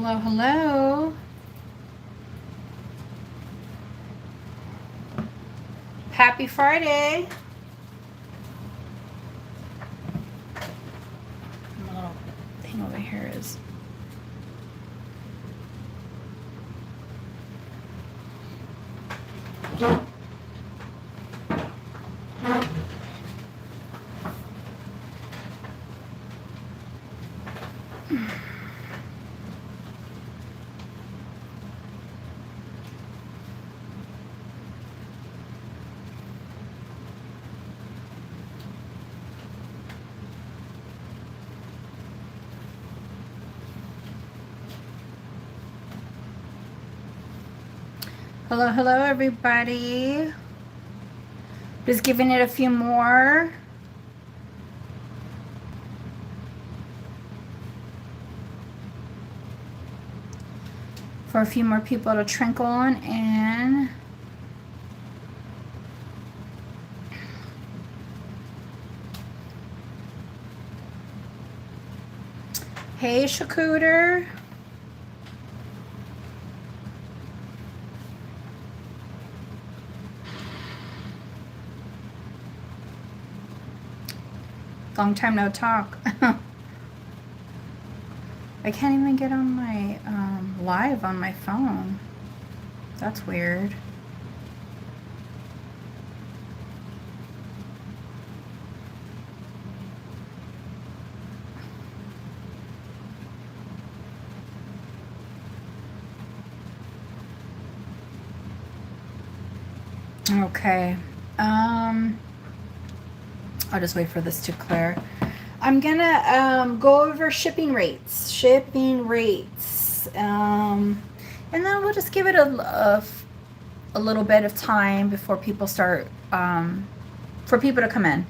Hello, hello. Happy Friday. My little thing over here is... Hello, hello, everybody. Just giving it a few more. For a few more people to trickle on in. Hey, Shakooter. Long time no talk. I can't even get on my live on my phone. That's weird. Okay. I'll just wait for this to clear. I'm gonna go over shipping rates. And then we'll just give it a little bit of time before people start, for people to come in.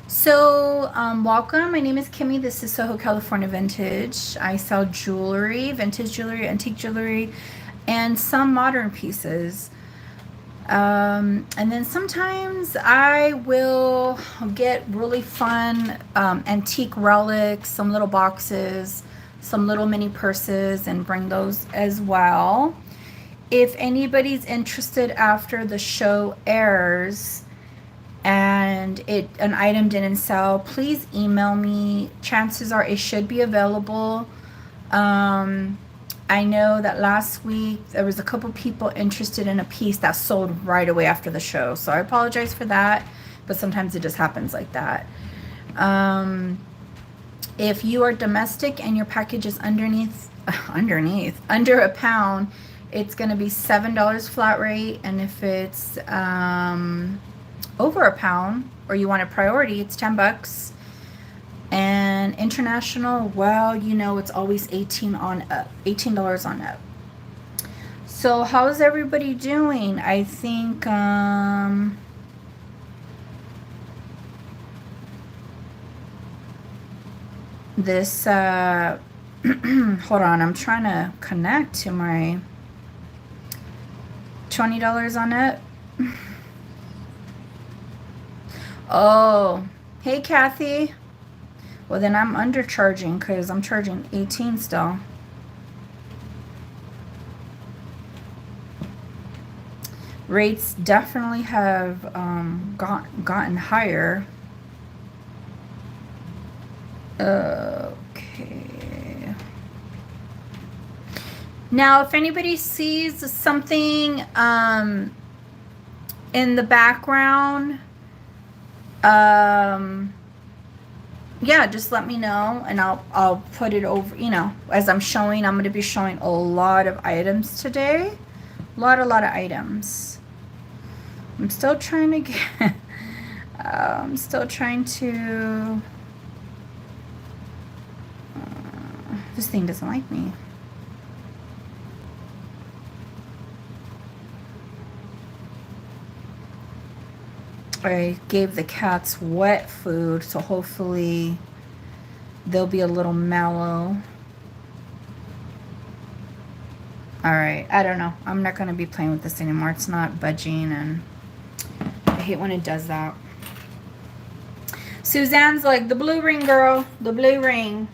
So, welcome. My name is Kimmy. This is Soho California Vintage. I sell jewelry, vintage jewelry, antique jewelry, and some modern pieces. And then sometimes I will get really fun antique relics, some little boxes, some little mini purses, and bring those as well. If anybody's interested after the show airs and an item didn't sell, please email me. Chances are it should be available. I know that last week there was a couple people interested in a piece that sold right away after the show. So I apologize for that, but sometimes it just happens like that. If you are domestic and your package is under a pound, it's going to be $7 flat rate. And if it's over a pound or you want a priority, it's $10. And international, well, you know, it's always $18 on up. So how's everybody doing? I think this hold on, I'm trying to connect to my $20 on it. Oh, hey Kathy. Well, then I'm undercharging because I'm charging 18 still. Rates definitely have gotten higher. Okay. Now, if anybody sees something in the background, yeah, just let me know and I'll put it over, you know, as I'm going to be showing a lot of items today. A lot of items. I'm still trying to get, this thing doesn't like me. I gave the cats wet food, so hopefully they'll be a little mellow. All right, I don't know. I'm not going to be playing with this anymore. It's not budging, and I hate when it does that. Suzanne's like, the blue ring, girl. The blue ring.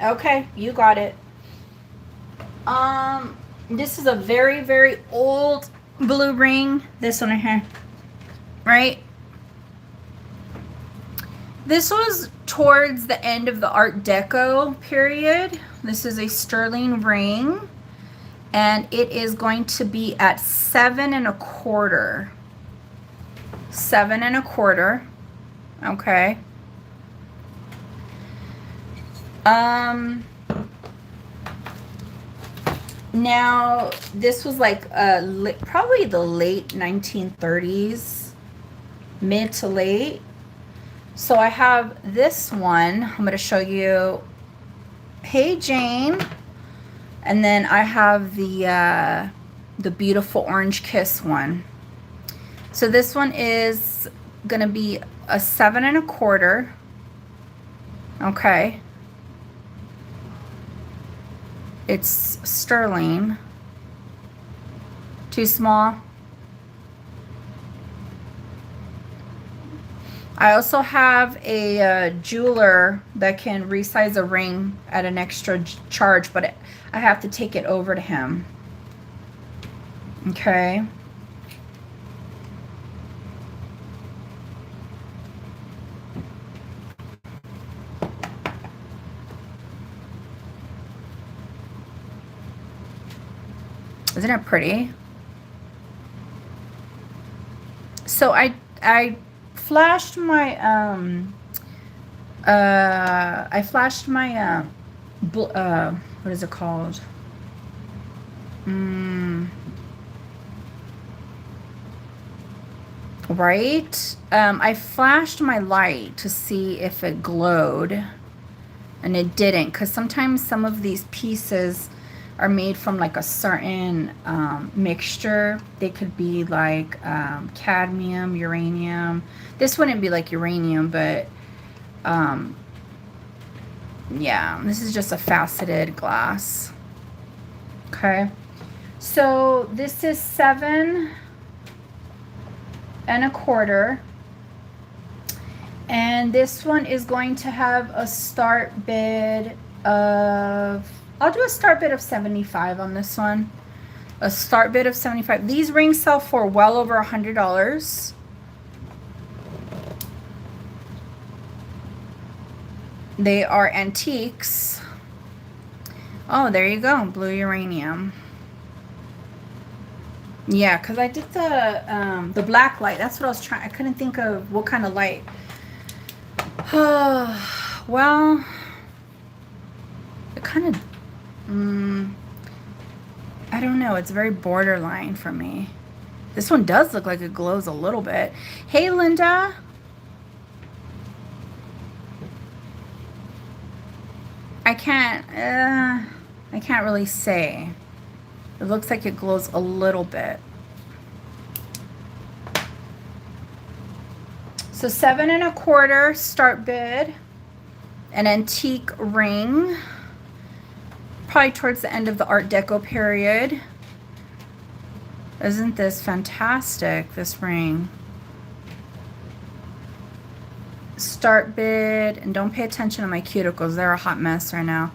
Okay, you got it. This is a very, very old blue ring. This one right here, right? This was towards the end of the Art Deco period. This is a sterling ring, and it is going to be at 7 1/4. 7 1/4. Okay. Now this was like probably the late 1930s, mid to late. So I have this one. I'm going to show you. Hey Jane. And then I have the beautiful Orange Kiss one. So this one is going to be a 7 1/4. Okay. It's sterling. Too small. I also have a jeweler that can resize a ring at an extra charge, but I have to take it over to him. Okay. Isn't it pretty? So I flashed my what is it called? Right? I flashed my light to see if it glowed, and it didn't, because sometimes some of these pieces are made from like a certain mixture. They could be like cadmium, uranium. This wouldn't be like uranium, but yeah, this is just a faceted glass. Okay, so this is 7 1/4, and this one is going to have a start bid of, I'll do a start bid of 75 on this one. A start bid of 75. These rings sell for well over $100. They are antiques. Oh, there you go. Blue uranium. Yeah, because I did the black light. That's what I was trying. I couldn't think of what kind of light. Well, it kind of... I don't know. It's very borderline for me. This one does look like it glows a little bit. Hey, Linda. I can't really say. It looks like it glows a little bit. So 7 1/4 start bid. An antique ring. Probably towards the end of the Art Deco period. Isn't this fantastic, this ring? Start bid, and don't pay attention to my cuticles, they're a hot mess right now.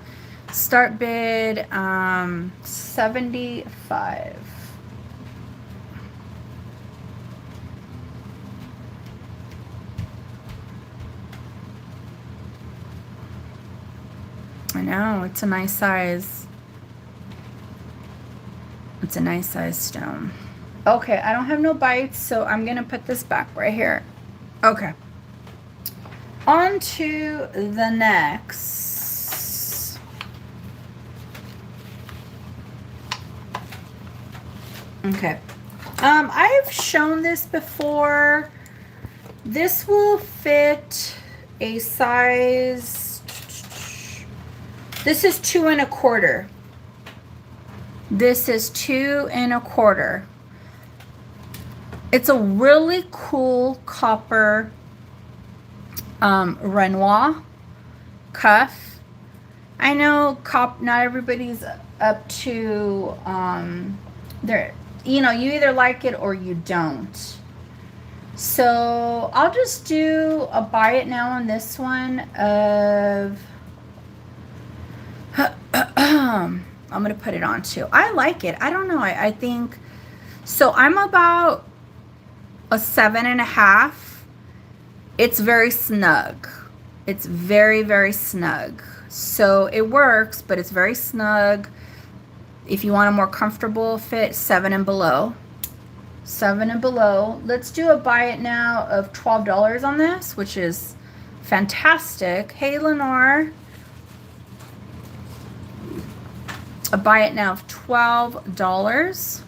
Start bid 75. I know, it's a nice size. It's a nice size stone. Okay, I don't have no bites, so I'm gonna put this back right here. Okay. On to the next. Okay. I've shown this before. This will fit a size. This is 2 1/4. This is 2 1/4. It's a really cool copper Renoir cuff. I know not everybody's up to there, you know, you either like it or you don't. So I'll just do a buy it now on this one of I'm gonna put it on too. I like it. I don't know. I think so. I'm about a 7.5. It's very snug. It's very, very snug. So it works, but it's very snug. If you want a more comfortable fit, 7 and below. 7 and below. Let's do a buy it now of $12 on this, which is fantastic. Hey, Lenore. A buy it now of $12.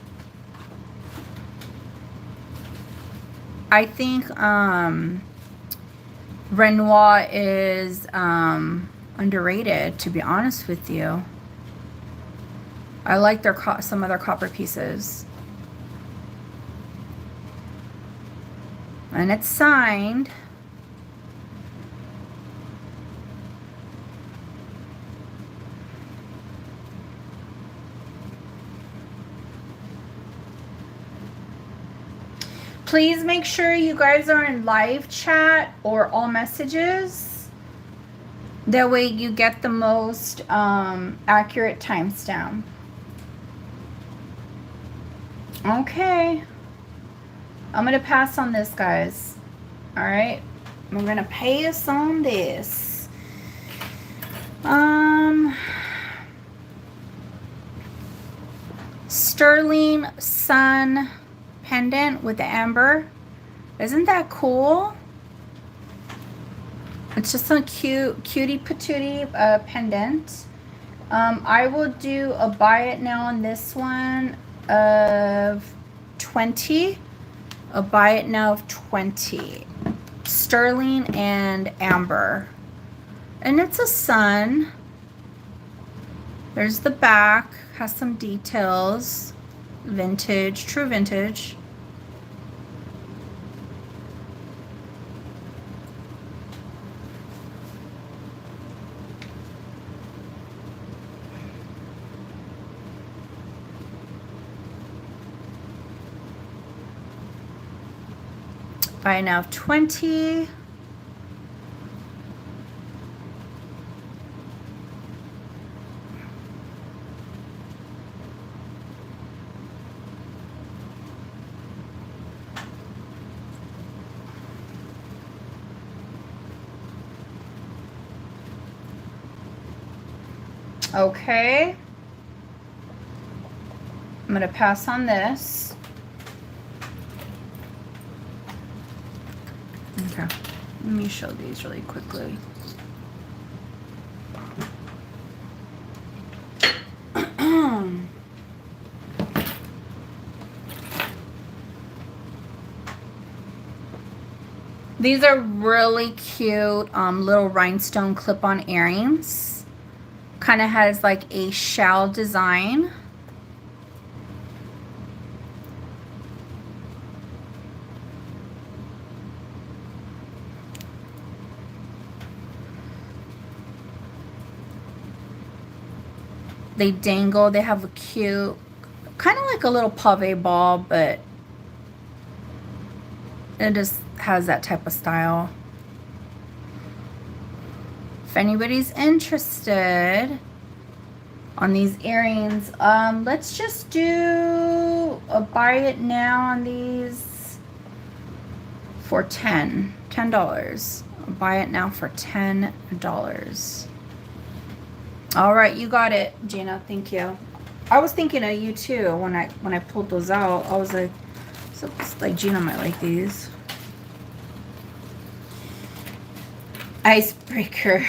I think Renoir is underrated, to be honest with you. I like their some of their copper pieces. And it's signed. Please make sure you guys are in live chat or all messages. That way you get the most accurate timestamp. Okay. I'm going to pass on this, guys. All right. I'm going to pass on this. Sterling Sun pendant with the amber. Isn't that cool? It's just a cutie patootie pendant. I will do a buy it now on this one of 20. A buy it now of 20. Sterling and amber. And it's a sun. There's the back. Has some details. Vintage. True vintage. Buy now of 20. Okay. I'm going to pass on this. Okay. Let me show these really quickly. These are really cute little rhinestone clip-on earrings. Kind of has like a shell design. They dangle. They have a cute, kind of like a little pave ball, but it just has that type of style. If anybody's interested on these earrings, let's just do a buy it now on these for $10. Buy it now for $10. All right, you got it, Gina. Thank you. I was thinking of you too when I pulled those out. I was like, so like Gina might like these. Icebreaker.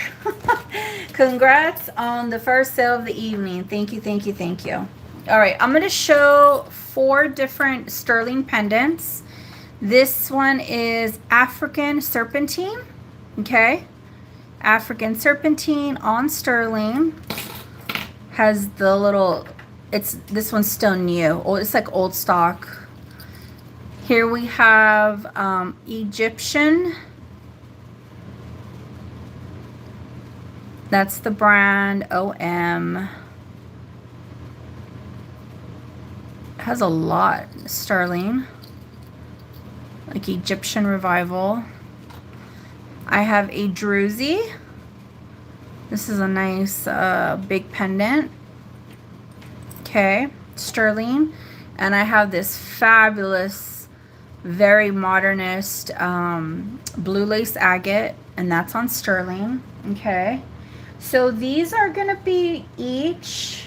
Congrats on the first sale of the evening. Thank you, thank you, thank you. All right, I'm going to show 4 different sterling pendants. This one is African Serpentine. Okay. African Serpentine on sterling. Has the little, this one's still new. Oh, it's like old stock. Here we have Egyptian. That's the brand OM. It has a lot. Sterling. Like Egyptian Revival. I have a Druzy. This is a nice big pendant. Okay, sterling. And I have this fabulous, very modernist blue lace agate, and that's on sterling. Okay, so these are gonna be each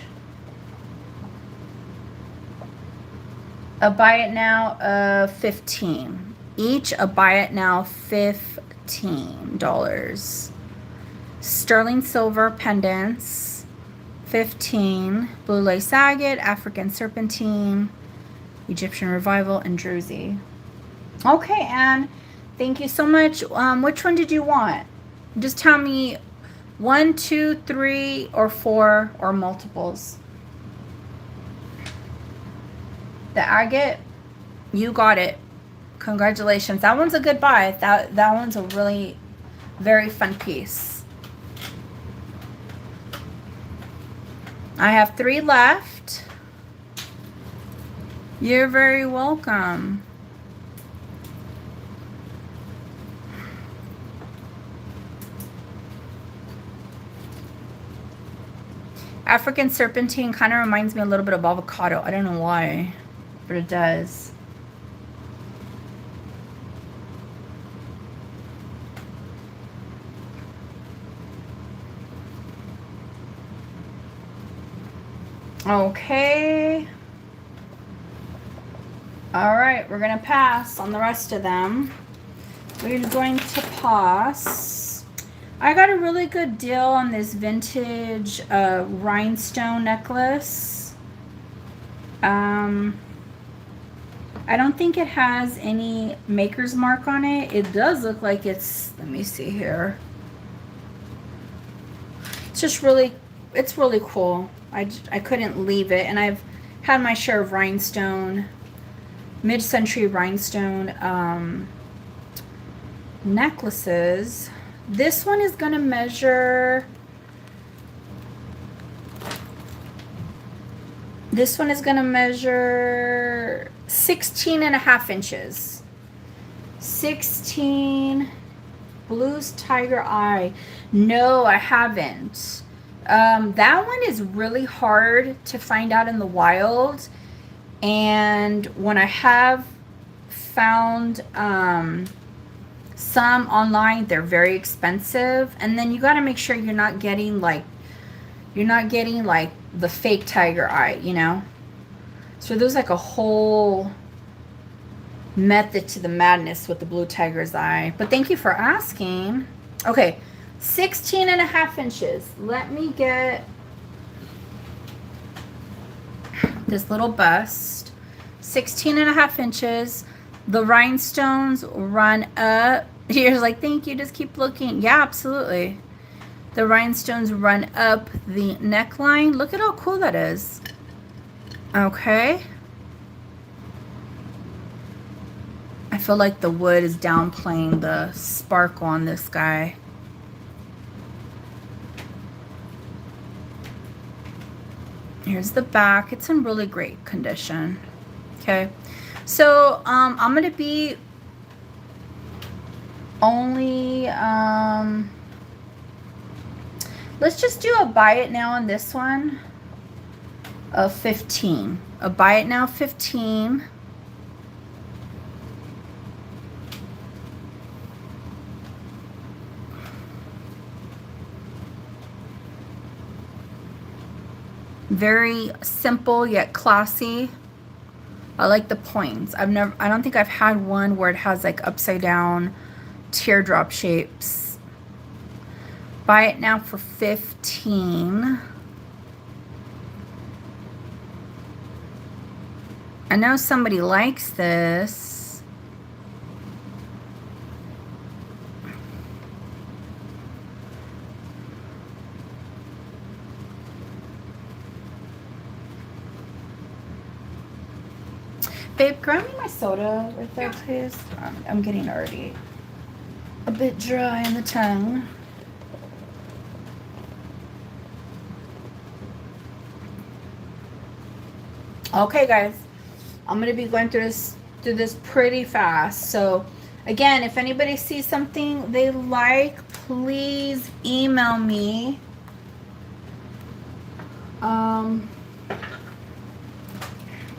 a buy it now of 15. Each a buy it now $15. Sterling silver pendants, 15. Blue lace agate, African serpentine, Egyptian revival, and Druzy. Okay, Anne, thank you so much. Which one did you want? Just tell me 1, 2, 3, or 4, or multiples. The agate, you got it. Congratulations. That one's a good buy. That one's a really very fun piece. I have 3 left. You're very welcome. African serpentine kind of reminds me a little bit of avocado. I don't know why, but it does. Okay. All right, we're going to pass on the rest of them. We're going to pass. I got a really good deal on this vintage rhinestone necklace. I don't think it has any maker's mark on it. It does look like it's, let me see here. It's just really, it's really cool. I couldn't leave it, and I've had my share of rhinestone, mid-century rhinestone necklaces. This one is gonna measure, this one is gonna measure 16.5 inches. 16. Blues Tiger Eye. No, I haven't. That one is really hard to find out in the wild, and when I have found some online, they're very expensive, and then you got to make sure you're not getting like the fake tiger eye, you know. So there's like a whole method to the madness with the blue tiger's eye. But thank you for asking. Okay, 16.5 inches. Let me get this little bust. 16.5 inches. The rhinestones run up. You're like, thank you, just keep looking. Yeah, absolutely. The rhinestones run up the neckline. Look at how cool that is. Okay. I feel like the wood is downplaying the sparkle on this guy. Here's the back. It's in really great condition. Okay. So I'm going to be only, let's just do a buy it now on this one of 15. A buy it now 15. Very simple yet classy. I like the points. I don't think I've had one where it has like upside down teardrop shapes. Buy it now for 15. I know somebody likes this. Babe, grab me my soda right there, please. I'm getting already a bit dry in the tongue. Okay, guys, I'm gonna be going through this pretty fast. So, again, if anybody sees something they like, please email me.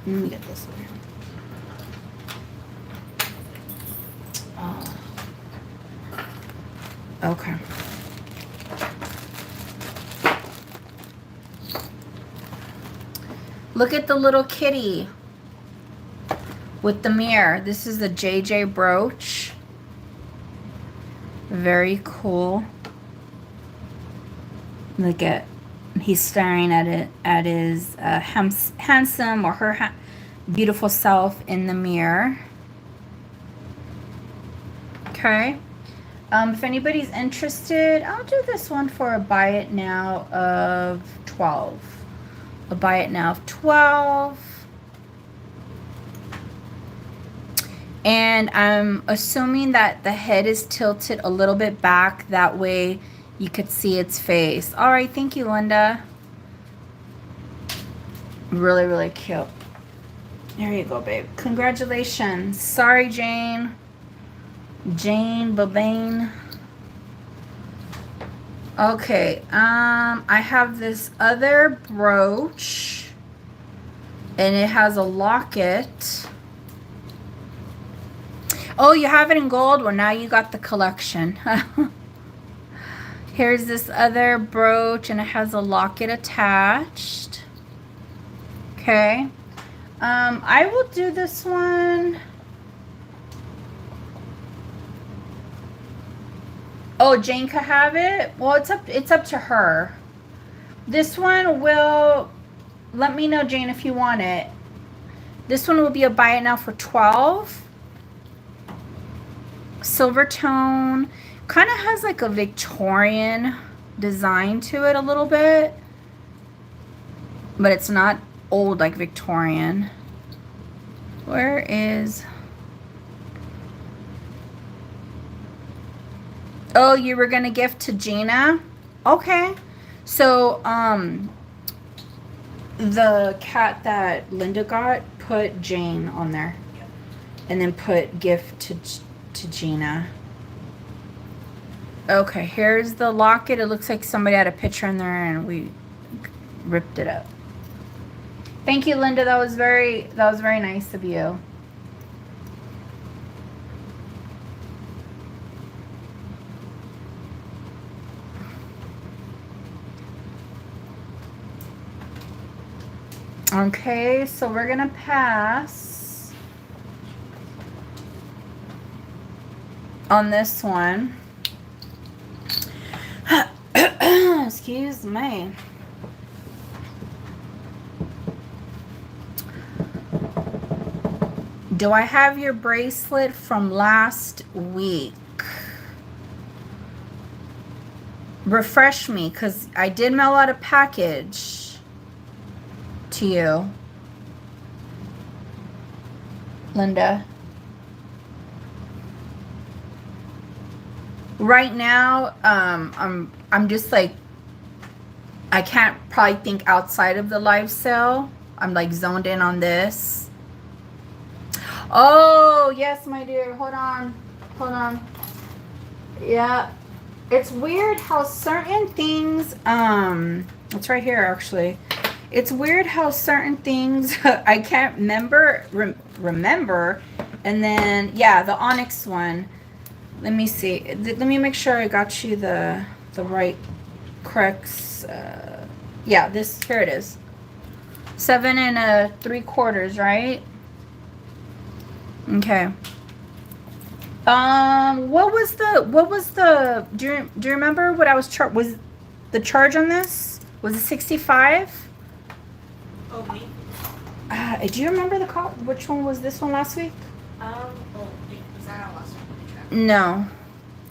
Let me get this one. Okay. Look at the little kitty with the mirror. This is the JJ brooch. Very cool. Look at, he's staring at it, at his handsome or her beautiful self in the mirror. Okay. If anybody's interested, I'll do this one for a buy it now of 12. A buy it now of 12. And I'm assuming that the head is tilted a little bit back. That way you could see its face. All right, thank you, Linda. Really, really cute. There you go, babe. Congratulations. Sorry, Jane. Jane Babane. Okay, I have this other brooch, and it has a locket. Oh, you have it in gold? Well, now you got the collection. Here's this other brooch, and it has a locket attached. Okay. I will do this one. Oh, Jane could have it? Well, it's up to her. This one will, let me know, Jane, if you want it. This one will be a buy it now for 12. Silver tone. Kind of has like a Victorian design to it a little bit. But it's not old like Victorian. Where is... Oh, you were gonna gift to Gina? Okay. So, the cat that Linda got, put Jane on there. Yep. And then put gift to Gina. Okay, here's the locket. It looks like somebody had a picture in there and we ripped it up. Thank you, Linda. That was very nice of you. Okay, so we're gonna pass on this one. Excuse me. Do I have your bracelet from last week? Refresh me, because I did mail out a package to you, Linda. Right now, I'm just like, I can't probably think outside of the live sale. I'm like zoned in on this. Oh, yes, my dear. Hold on. Yeah. It's weird how certain things, it's right here actually. It's weird how certain things I can't remember. And then, yeah, the onyx one. Let me see. Let me make sure I got you the right correct. Yeah, this, here it is. 7 3/4, right? Okay. What was the do you remember what I was was the charge on this? Was it 65? Oh, me? Do you remember the call? Which one was this one last week? Oh, was that our last one? No.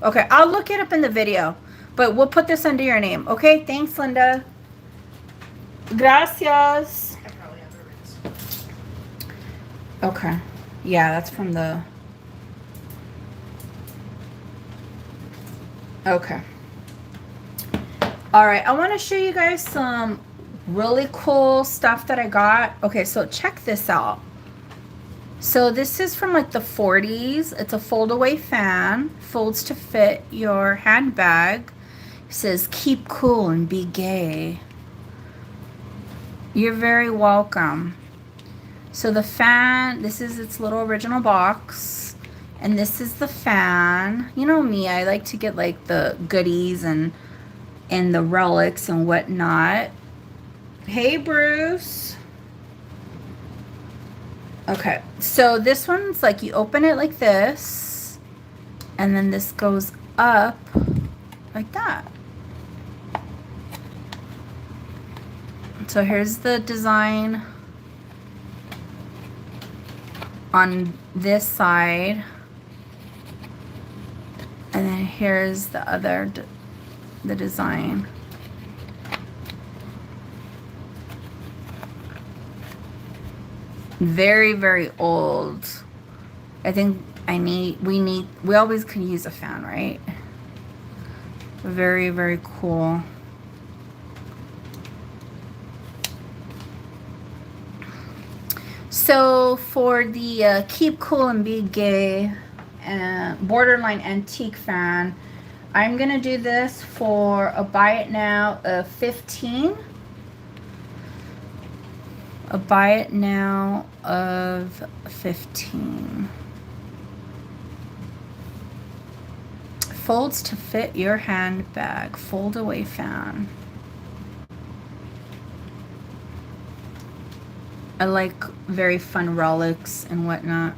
Okay, I'll look it up in the video, but we'll put this under your name. Okay, thanks, Linda. Gracias. I probably have the rings. Okay. Yeah, that's from the... Okay. All right, I want to show you guys some really cool stuff that I got. Okay, so check this out. So this is from like the 40s. It's a fold away fan. Folds to fit your handbag. It says keep cool and be gay. You're very welcome. So the fan, this is its little original box. And this is the fan. You know me, I like to get like the goodies and the relics and whatnot. Hey, Bruce. Okay, so this one's like you open it like this, and then this goes up like that. So here's the design on this side, and then here's the other the design. Very, very old. I think we always could use a fan, right? Very, very cool. So for the Keep Cool and Be Gay borderline antique fan, I'm gonna do this for a buy it now of 15. A buy it now of 15. Folds to fit your handbag. Fold away fan. I like very fun relics and whatnot.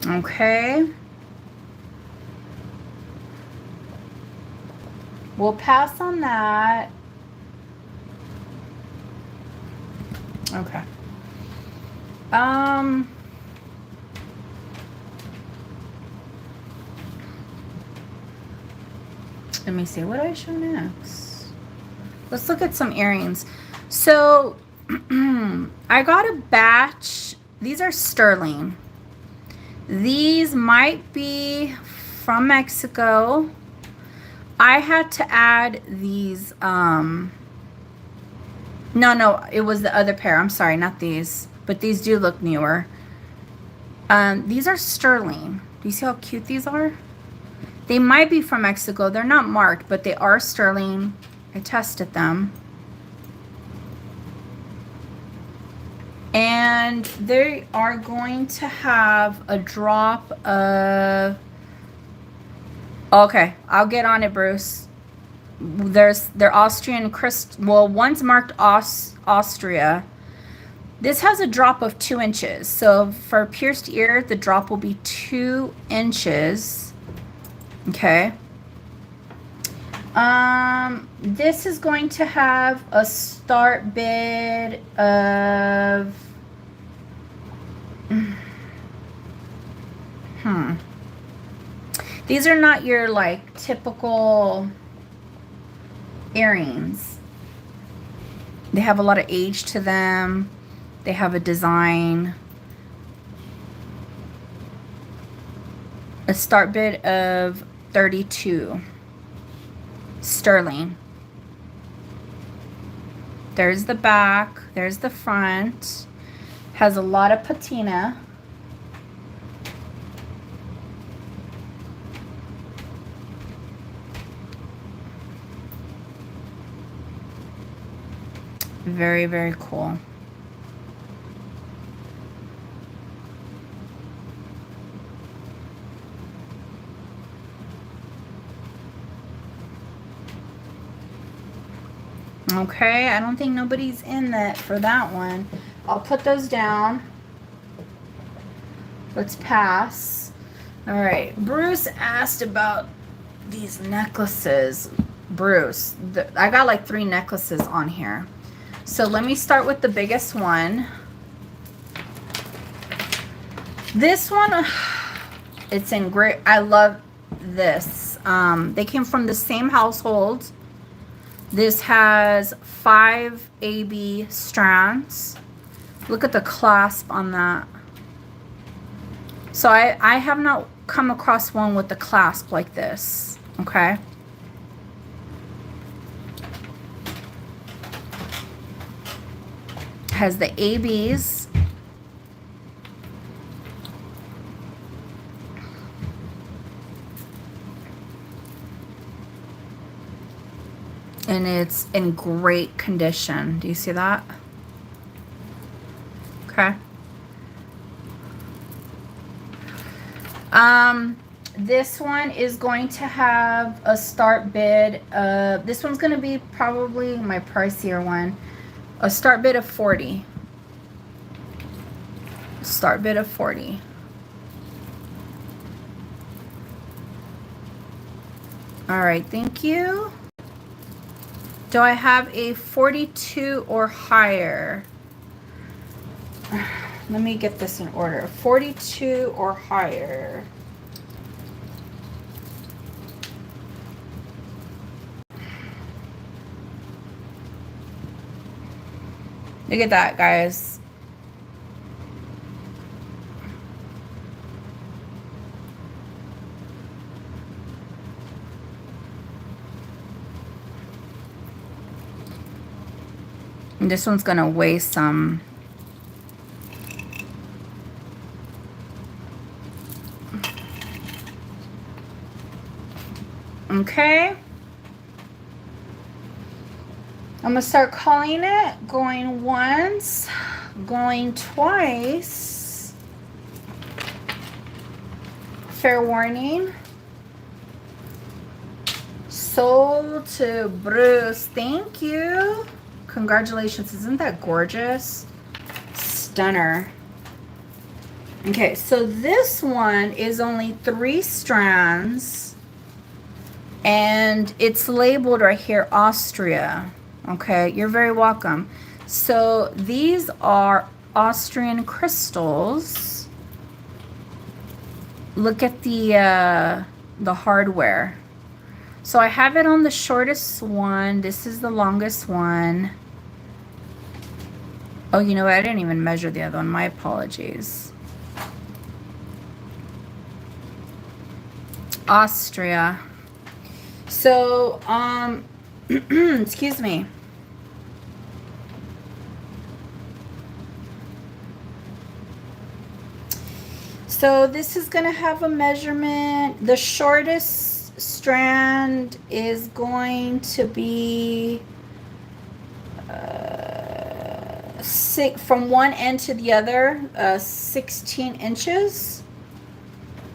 Okay. We'll pass on that. Okay. Let me see. What do I show next? Let's look at some earrings. So, I got a batch. These are sterling. These might be from Mexico. I had to add these, no, it was the other pair. I'm sorry, not these. But these do look newer. These are sterling. Do you see how cute these are? They might be from Mexico. They're not marked, but they are sterling. I tested them. And they are going to have a drop of... Okay, I'll get on it, Bruce. They're Austrian well, one's marked Austria. This has a drop of 2 inches. So for pierced ear, the drop will be 2 inches. Okay. This is going to have a start bid of These are not your like typical earrings. They have a lot of age to them. They have a design. A start bid of 32 sterling. There's the back, there's the front. Has a lot of patina. Very, very cool. Okay, I don't think nobody's in that for that one. I'll put those down. Let's pass. All right, Bruce asked about these necklaces. Bruce, I got like 3 necklaces on here. So let me start with the biggest one. This one, it's in great, I love this. They came from the same household. This has 5 AB strands. Look at the clasp on that. So I have not come across one with the clasp like this, okay? Has the ABs. And it's in great condition. Do you see that? Okay. This one is going to have a start bid. This one's going to be probably my pricier one. A start bid of 40. Start bid of 40. All right, thank you. Do I have a 42 or higher? Let me get this in order. 42 or higher. Look at that, guys. And this one's gonna weigh some. Okay. I'm gonna start calling it, going once, going twice. Fair warning. Sold to Bruce. Thank you. Congratulations. Isn't that gorgeous? Stunner. Okay, so this one is only 3 strands. And it's labeled right here, Austria. Okay, you're very welcome. So these are Austrian crystals. Look at the hardware. So I have it on the shortest one. This is the longest one. Oh, you know what? I didn't even measure the other one. My apologies. Austria. So, excuse me. So this is going to have a measurement. The shortest strand is going to be from one end to the other, 16 inches.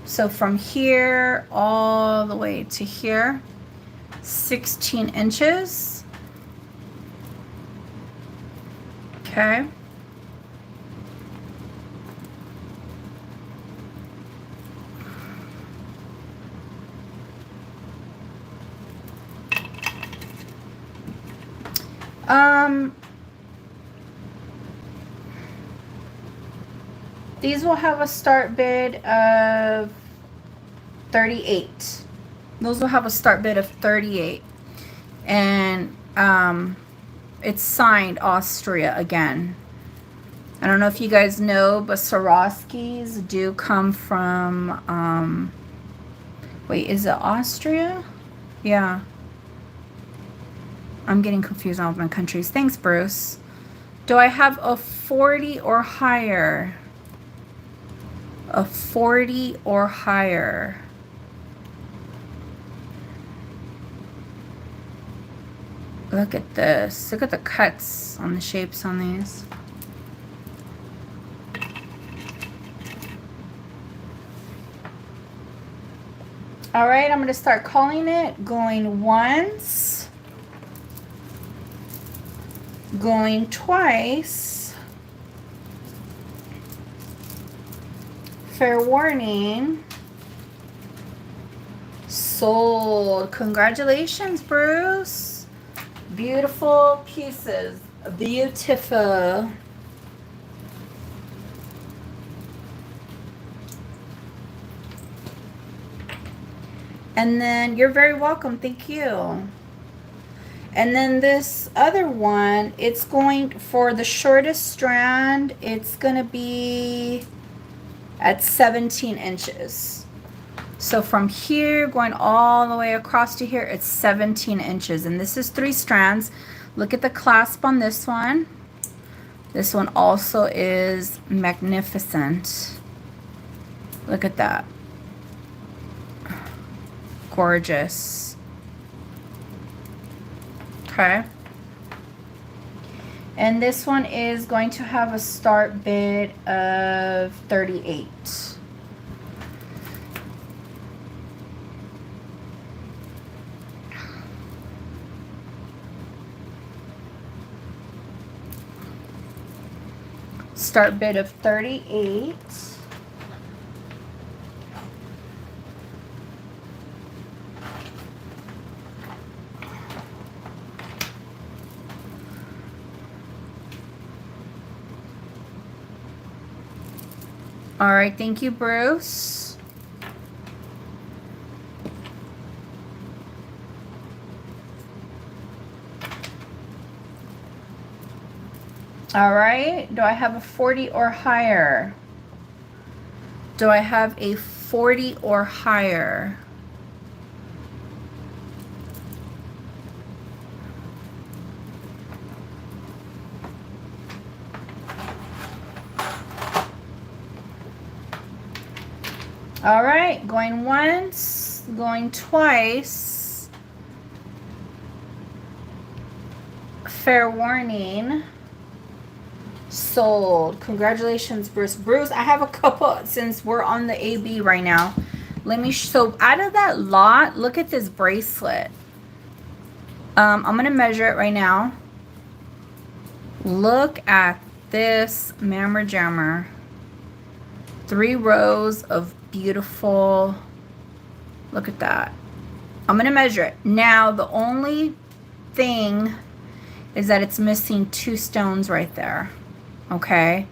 So from here all the way to here, 16 inches. Okay. These will have a start bid of 38. Those will have a start bid of 38. And it's signed Austria again. I don't know if you guys know, but Swarovskis do come from, wait, is it Austria? Yeah. I'm getting confused on my countries. Thanks, Bruce. Do I have a 40 or higher? A 40 or higher. Look at this. Look at the cuts on the shapes on these. All right, I'm going to start calling it. Going once. Going twice. Fair warning. Sold. Congratulations, Bruce. Beautiful pieces. Beautiful. And then you're very welcome. Thank you. And then this other one, it's going for the shortest strand, it's going to be at 17 inches. So from here going all the way across to here, it's 17 inches. And this is 3 strands. Look at the clasp on this one. This one also is magnificent. Look at that. Gorgeous. Okay. And this one is going to have a start bid of 38. Start bid of 38. All right, thank you, Bruce. All right, do I have a 40 or higher? Do I have a 40 or higher? All right, going once, going twice. Fair warning. Sold. Congratulations, Bruce. Bruce, I have a couple since we're on the AB right now. Let me, so out of that lot, look at this bracelet. I'm going to measure it right now. Look at this mammer jammer. 3 rows of beautiful, look at that. I'm going to measure it. Now, the only thing is that it's missing 2 stones right there. Okay.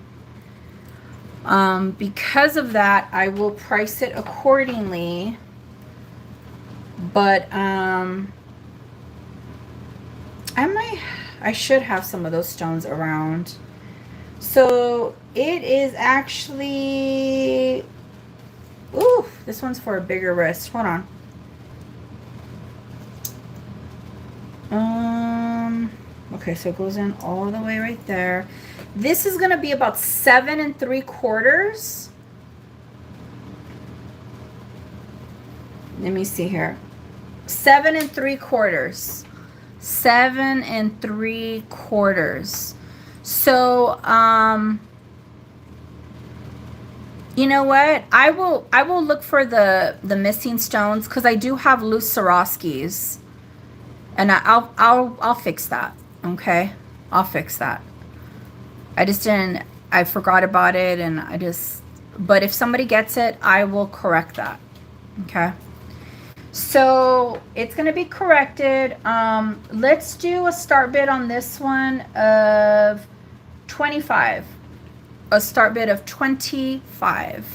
Because of that, I will price it accordingly. But I should have some of those stones around. So it is actually, ooh, this one's for a bigger wrist. Hold on. Okay, so it goes in all the way right there. This is gonna be about 7 3/4. Let me see here. 7 3/4. 7 3/4. So, you know what? I will look for the missing stones because I do have loose Swarovskis, and I'll fix that. Okay, I'll fix that. I forgot about it, and but if somebody gets it, I will correct that. Okay. So it's going to be corrected. Let's do a start bid on this one of 25. A start bid of 25.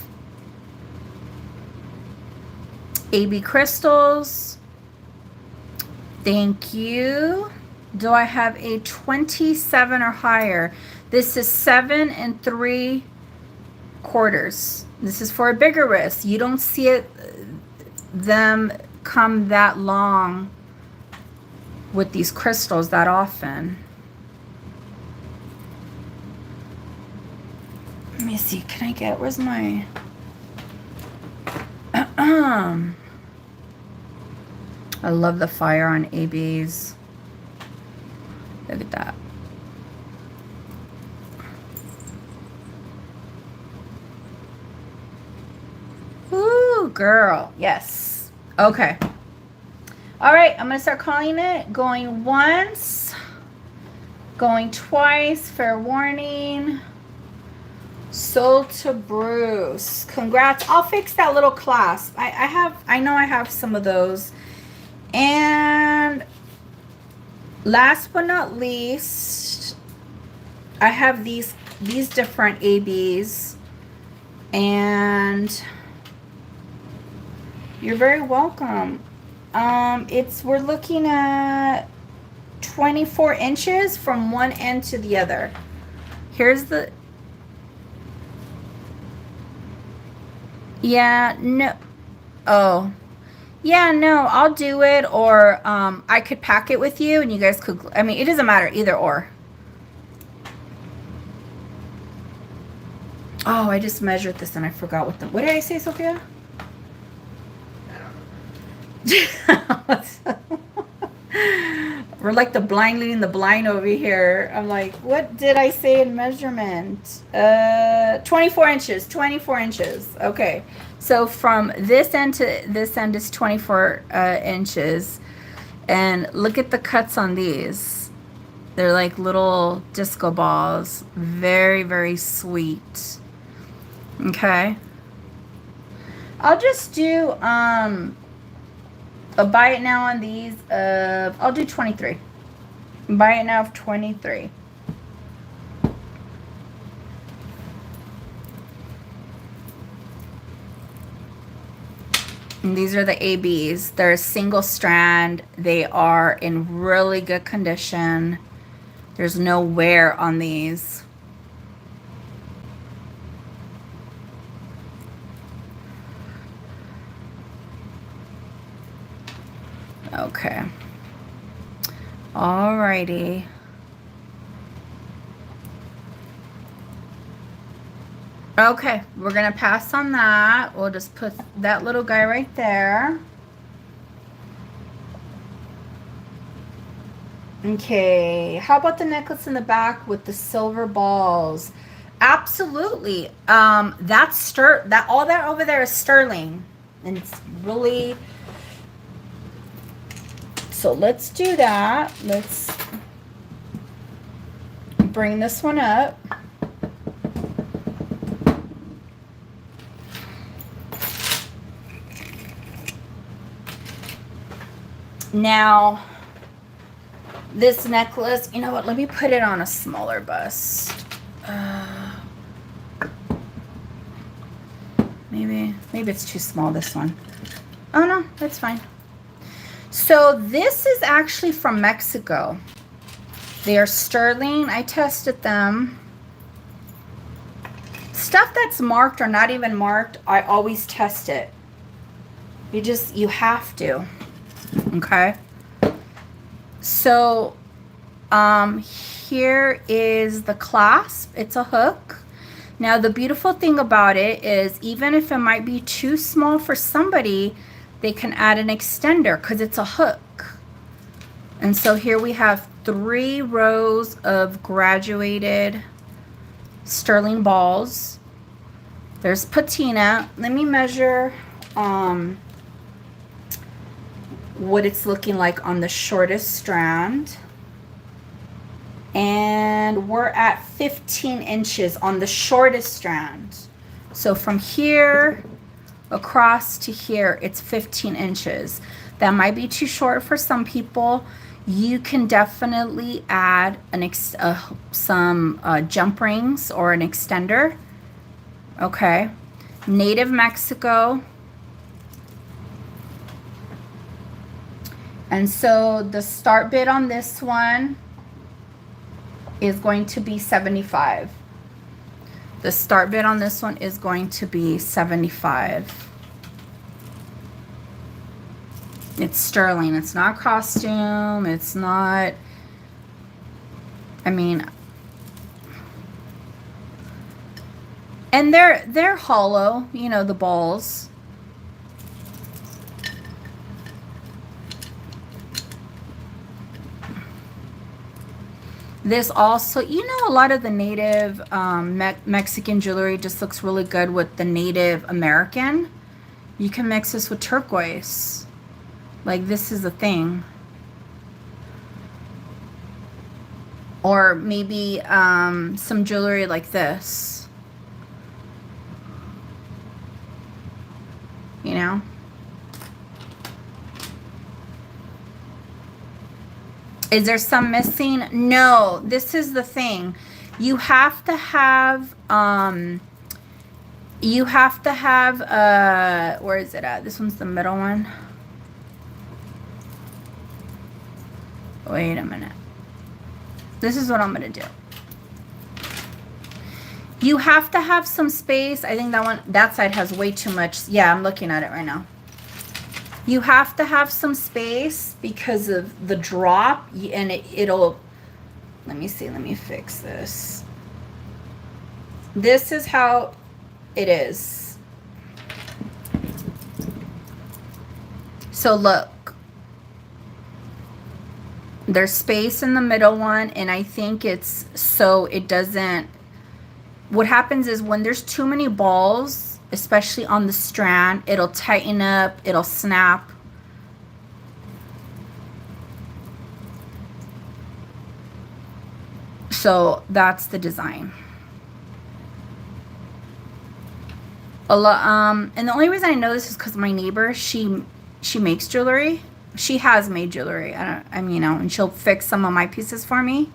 AB crystals. Thank you. Do I have a 27 or higher? This is 7 3/4. This is for a bigger wrist. You don't see them come that long with these crystals that often. Let me see. Can I get, where's my I love the fire on ABs. Look at that. Ooh, girl. Yes. Okay. All right. I'm going to start calling it. Going once. Going twice. Fair warning. Sold to Bruce. Congrats. I'll fix that little clasp. I know I have some of those. And last but not least, I have these different ABs, and you're very welcome. We're looking at 24 inches from one end to the other. Here's the, yeah, no, oh, yeah, no, I'll do it, or I could pack it with you and you guys could, I mean, it doesn't matter, either or. Oh, I just measured this and I forgot what did I say, Sophia? We're like the blind leading the blind over here. I'm like, what did I say in measurement? 24 inches, 24 inches. Okay. So from this end to this end is 24 inches. And look at the cuts on these. They're like little disco balls. Very, very sweet. Okay. I'll just do a buy it now on these of, I'll do 23. Buy it now of 23. And these are the ABs. They're a single strand. They are in really good condition. There's no wear on these. Okay. Alrighty. Okay, we're gonna pass on that. We'll just put that little guy right there. Okay, how about the necklace in the back with the silver balls? Absolutely. That's all that over there is sterling, and it's really. So let's do that. Let's bring this one up. Now, this necklace, you know what? Let me put it on a smaller bust. Maybe it's too small, this one. Oh, no, that's fine. So this is actually from Mexico. They are sterling. I tested them. Stuff that's marked or not even marked, I always test it. You have to. Okay. So here is the clasp. It's a hook. Now the beautiful thing about it is even if it might be too small for somebody, they can add an extender because it's a hook. And so here we have 3 rows of graduated sterling balls. There's patina. Let me measure what it's looking like on the shortest strand. And we're at 15 inches on the shortest strand. So from here across to here, it's 15 inches. That might be too short for some people. You can definitely add some jump rings or an extender. Okay. Native Mexico. And so the start bid on this one is going to be 75. The start bid on this one is going to be 75. It's sterling. It's not costume. It's not, I mean, and they're hollow, you know, the balls. This also, you know, a lot of the native Mexican jewelry just looks really good with the Native American. You can mix this with turquoise. Like, this is the thing. Or maybe some jewelry like this. You know? Is there some missing? No, this is the thing. You have to have, where is it at? This one's the middle one. Wait a minute. This is what I'm going to do. You have to have some space. I think that side has way too much. Yeah, I'm looking at it right now. You have to have some space because of the drop, and it'll, let me see, let me fix this. This is how it is. So look, There's space in the middle one, and I think it's so it doesn't, what happens is when there's too many balls, especially on the strand, it'll tighten up, it'll snap. So that's the design. And the only reason I know this is because my neighbor, she makes jewelry. She has made jewelry. You know, and she'll fix some of my pieces for me.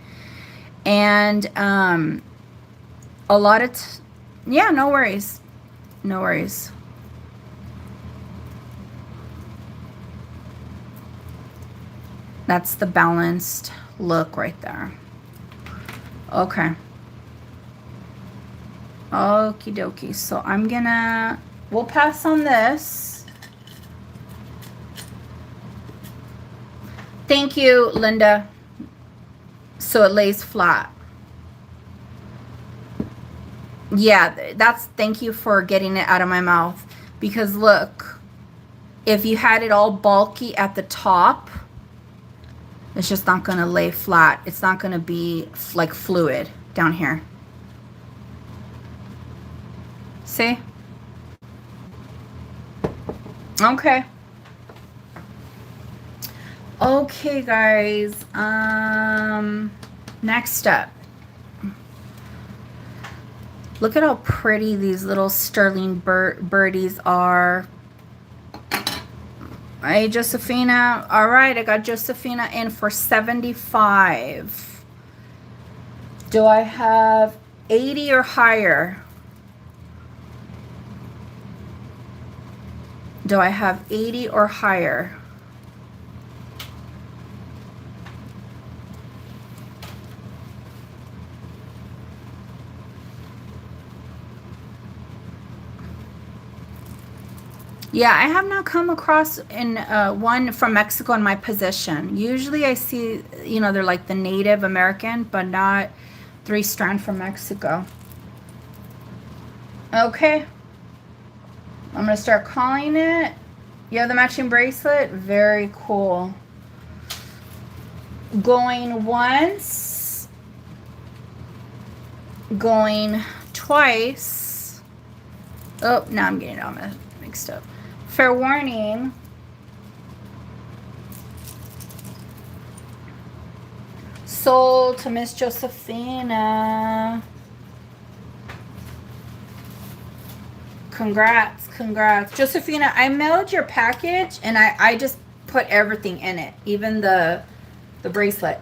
And a lot of, yeah, no worries. No worries. That's the balanced look right there. Okay. Okie dokie. So I'm gonna, we'll pass on this. Thank you, Linda. So it lays flat. Yeah, that's, thank you for getting it out of my mouth. Because look, if you had it all bulky at the top, it's just not gonna lay flat. It's not gonna be like fluid down here. See? Okay. Okay, guys. Next up. Look at how pretty these little sterling birdies are. Hey, Josephina. All right, I got Josephina in for 75. Do I have 80 or higher? Do I have 80 or higher? Yeah, I have not come across in one from Mexico in my possession. Usually I see, you know, they're like the Native American, but not 3-strand from Mexico. Okay. I'm going to start calling it. You have the matching bracelet? Very cool. Going once. Going twice. Oh, now I'm getting it all mixed up. Fair warning. Sold to Miss Josephina. Congrats, congrats. Josephina, I mailed your package and I just put everything in it, even the bracelet.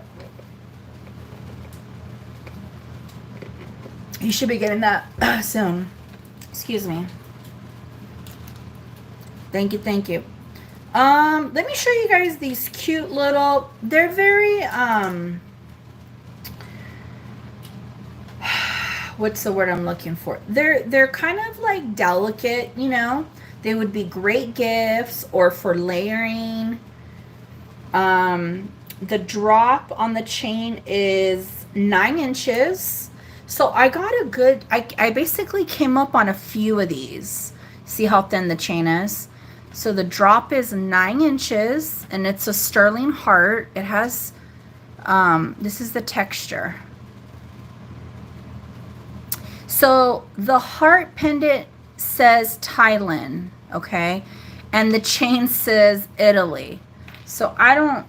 You should be getting that soon. Excuse me. Thank you, thank you. Let me show you guys these cute little, they're very, what's the word I'm looking for? They're kind of like delicate, you know. They would be great gifts or for layering. The drop on the chain is 9 inches. So I got a good, I basically came up on a few of these. See how thin the chain is? So the drop is 9 inches and it's a sterling heart. It has, this is the texture. So the heart pendant says Thailand, okay? And the chain says Italy. So I don't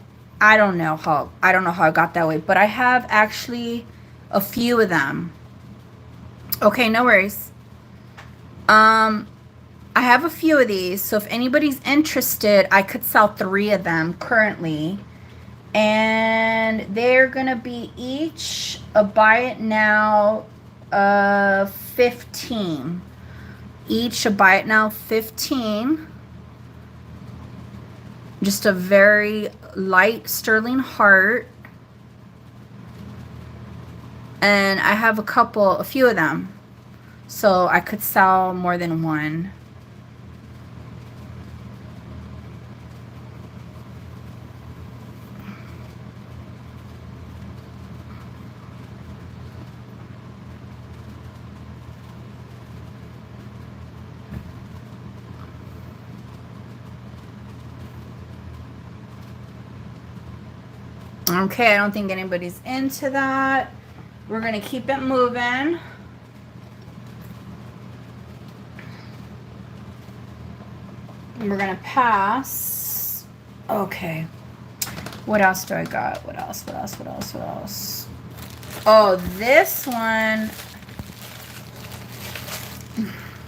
know how I got that way, but I have actually a few of them. Okay, no worries. I have a few of these, so if anybody's interested, I could sell 3 of them currently. And they're gonna be each a buy it now 15. Each a buy it now 15. Just a very light sterling heart. And I have a few of them. So I could sell more than one. Okay, I don't think anybody's into that. We're going to keep it moving. We're going to pass. Okay. What else do I got? What else? Oh, this one.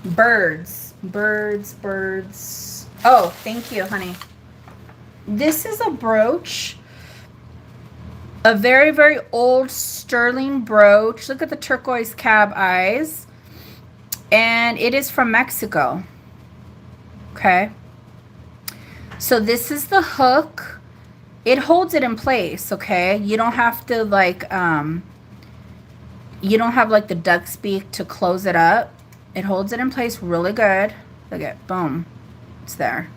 Birds. Oh, thank you, honey. This is a brooch. A very, very old sterling brooch. Look at the turquoise cab eyes. And it is from Mexico. Okay. So this is the hook. It holds it in place, okay? You don't have to like, you don't have like the duck's beak to close it up. It holds it in place really good. Look at, boom, it's there.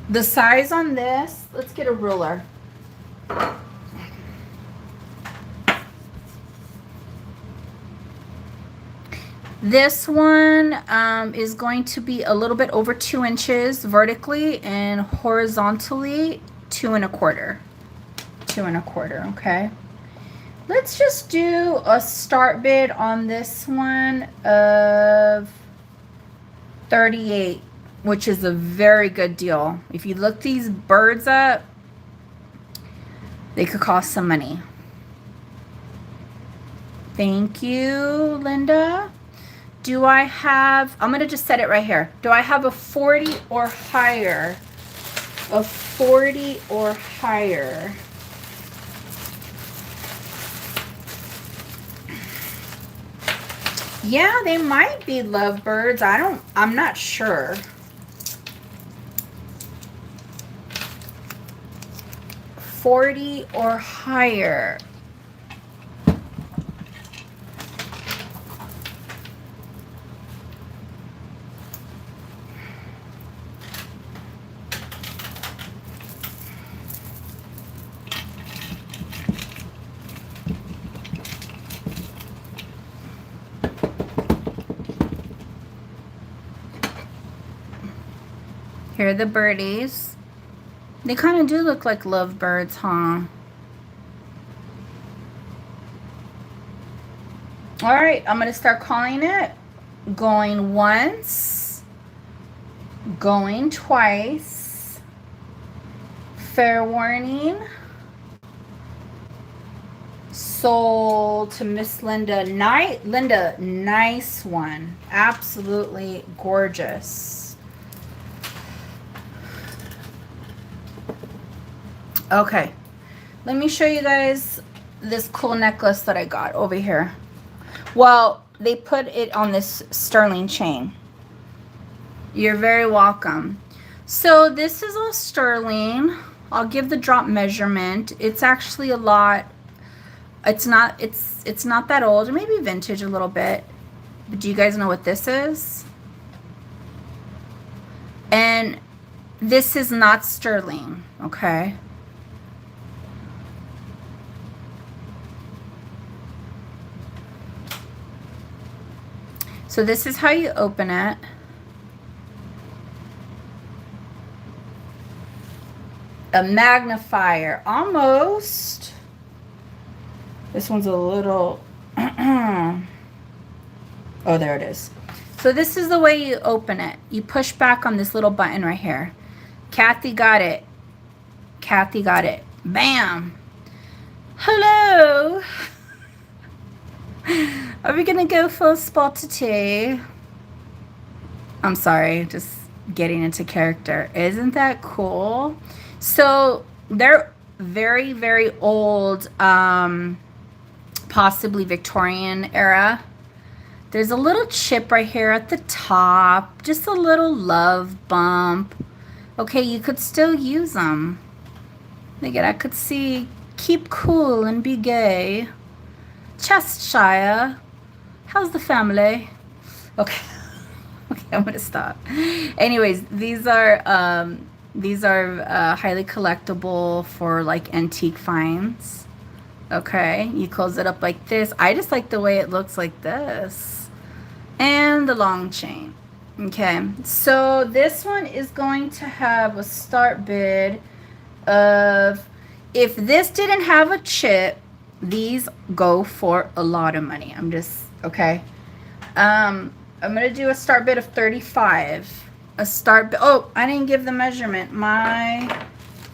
The size on this, let's get a ruler. This one is going to be a little bit over 2 inches vertically and horizontally 2 1/4. 2 1/4, okay? Let's just do a start bid on this one of 38, which is a very good deal. If you look these birds up, they could cost some money. Thank you, Linda. Do I have, I'm going to just set it right here. Do I have a 40 or higher? A 40 or higher. Yeah, they might be lovebirds. I'm not sure. $40 or higher. Here are the birdies. They kind of do look like lovebirds, huh? All right, I'm going to start calling it. Going once. Going twice. Fair warning. Sold to Miss Linda. Linda, nice one. Absolutely gorgeous. Okay, let me show you guys this cool necklace that I got over here. Well, they put it on this sterling chain. You're very welcome. So this is all sterling. I'll give the drop measurement. It's actually a lot. It's not that old. It may be vintage a little bit. But do you guys know what this is? And this is not sterling, okay? So this is how you open it. A magnifier, almost. This one's a little, oh, there it is. So this is the way you open it. You push back on this little button right here. Kathy got it. Kathy got it. Bam. Hello. Are we gonna go full spotted tea? I'm sorry, just getting into character. Isn't that cool? So they're very, very old, possibly Victorian era. There's a little chip right here at the top, just a little love bump. Okay, you could still use them. Look at, I could see keep cool and be gay. Cheshire, how's the family? Okay, okay, I'm gonna stop. Anyways, these are highly collectible for like antique finds. Okay, you close it up like this. I just like the way it looks like this, and the long chain. Okay, so this one is going to have a start bid of, if this didn't have a chip, these go for a lot of money. I'm just, okay. I'm gonna do a start bid of 35. A start bid, oh, I didn't give the measurement. My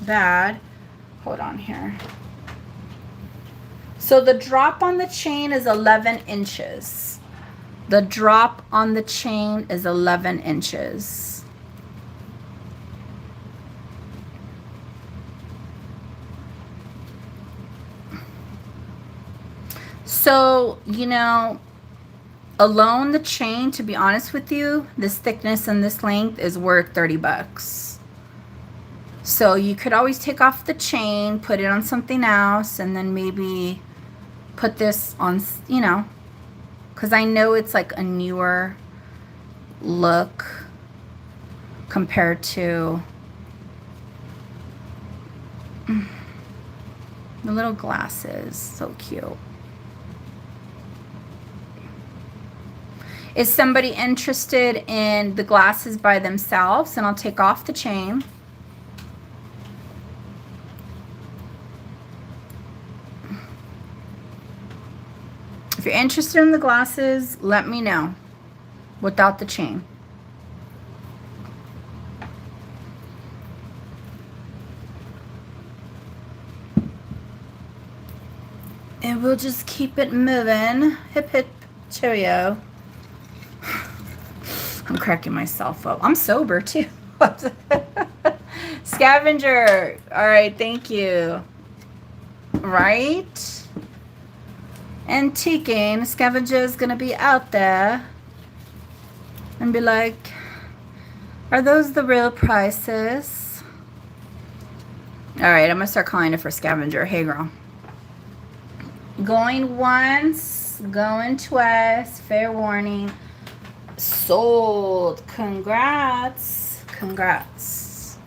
bad. Hold on here. So the drop on the chain is 11 inches. The drop on the chain is 11 inches. So, you know, alone the chain, to be honest with you, this thickness and this length is worth 30 bucks. So you could always take off the chain, put it on something else, and then maybe put this on, you know, because I know it's like a newer look compared to the little glasses. So cute. Is somebody interested in the glasses by themselves? And I'll take off the chain. If you're interested in the glasses, let me know without the chain. And we'll just keep it moving. Hip, hip, cheerio. I'm cracking myself up. I'm sober too. Scavenger. All right, thank you. Right? Antiquing. Scavenger is going to be out there and be like, are those the real prices? All right, I'm going to start calling it for Scavenger. Hey, girl. Going once, going twice. Fair warning. Sold. Congrats. Congrats.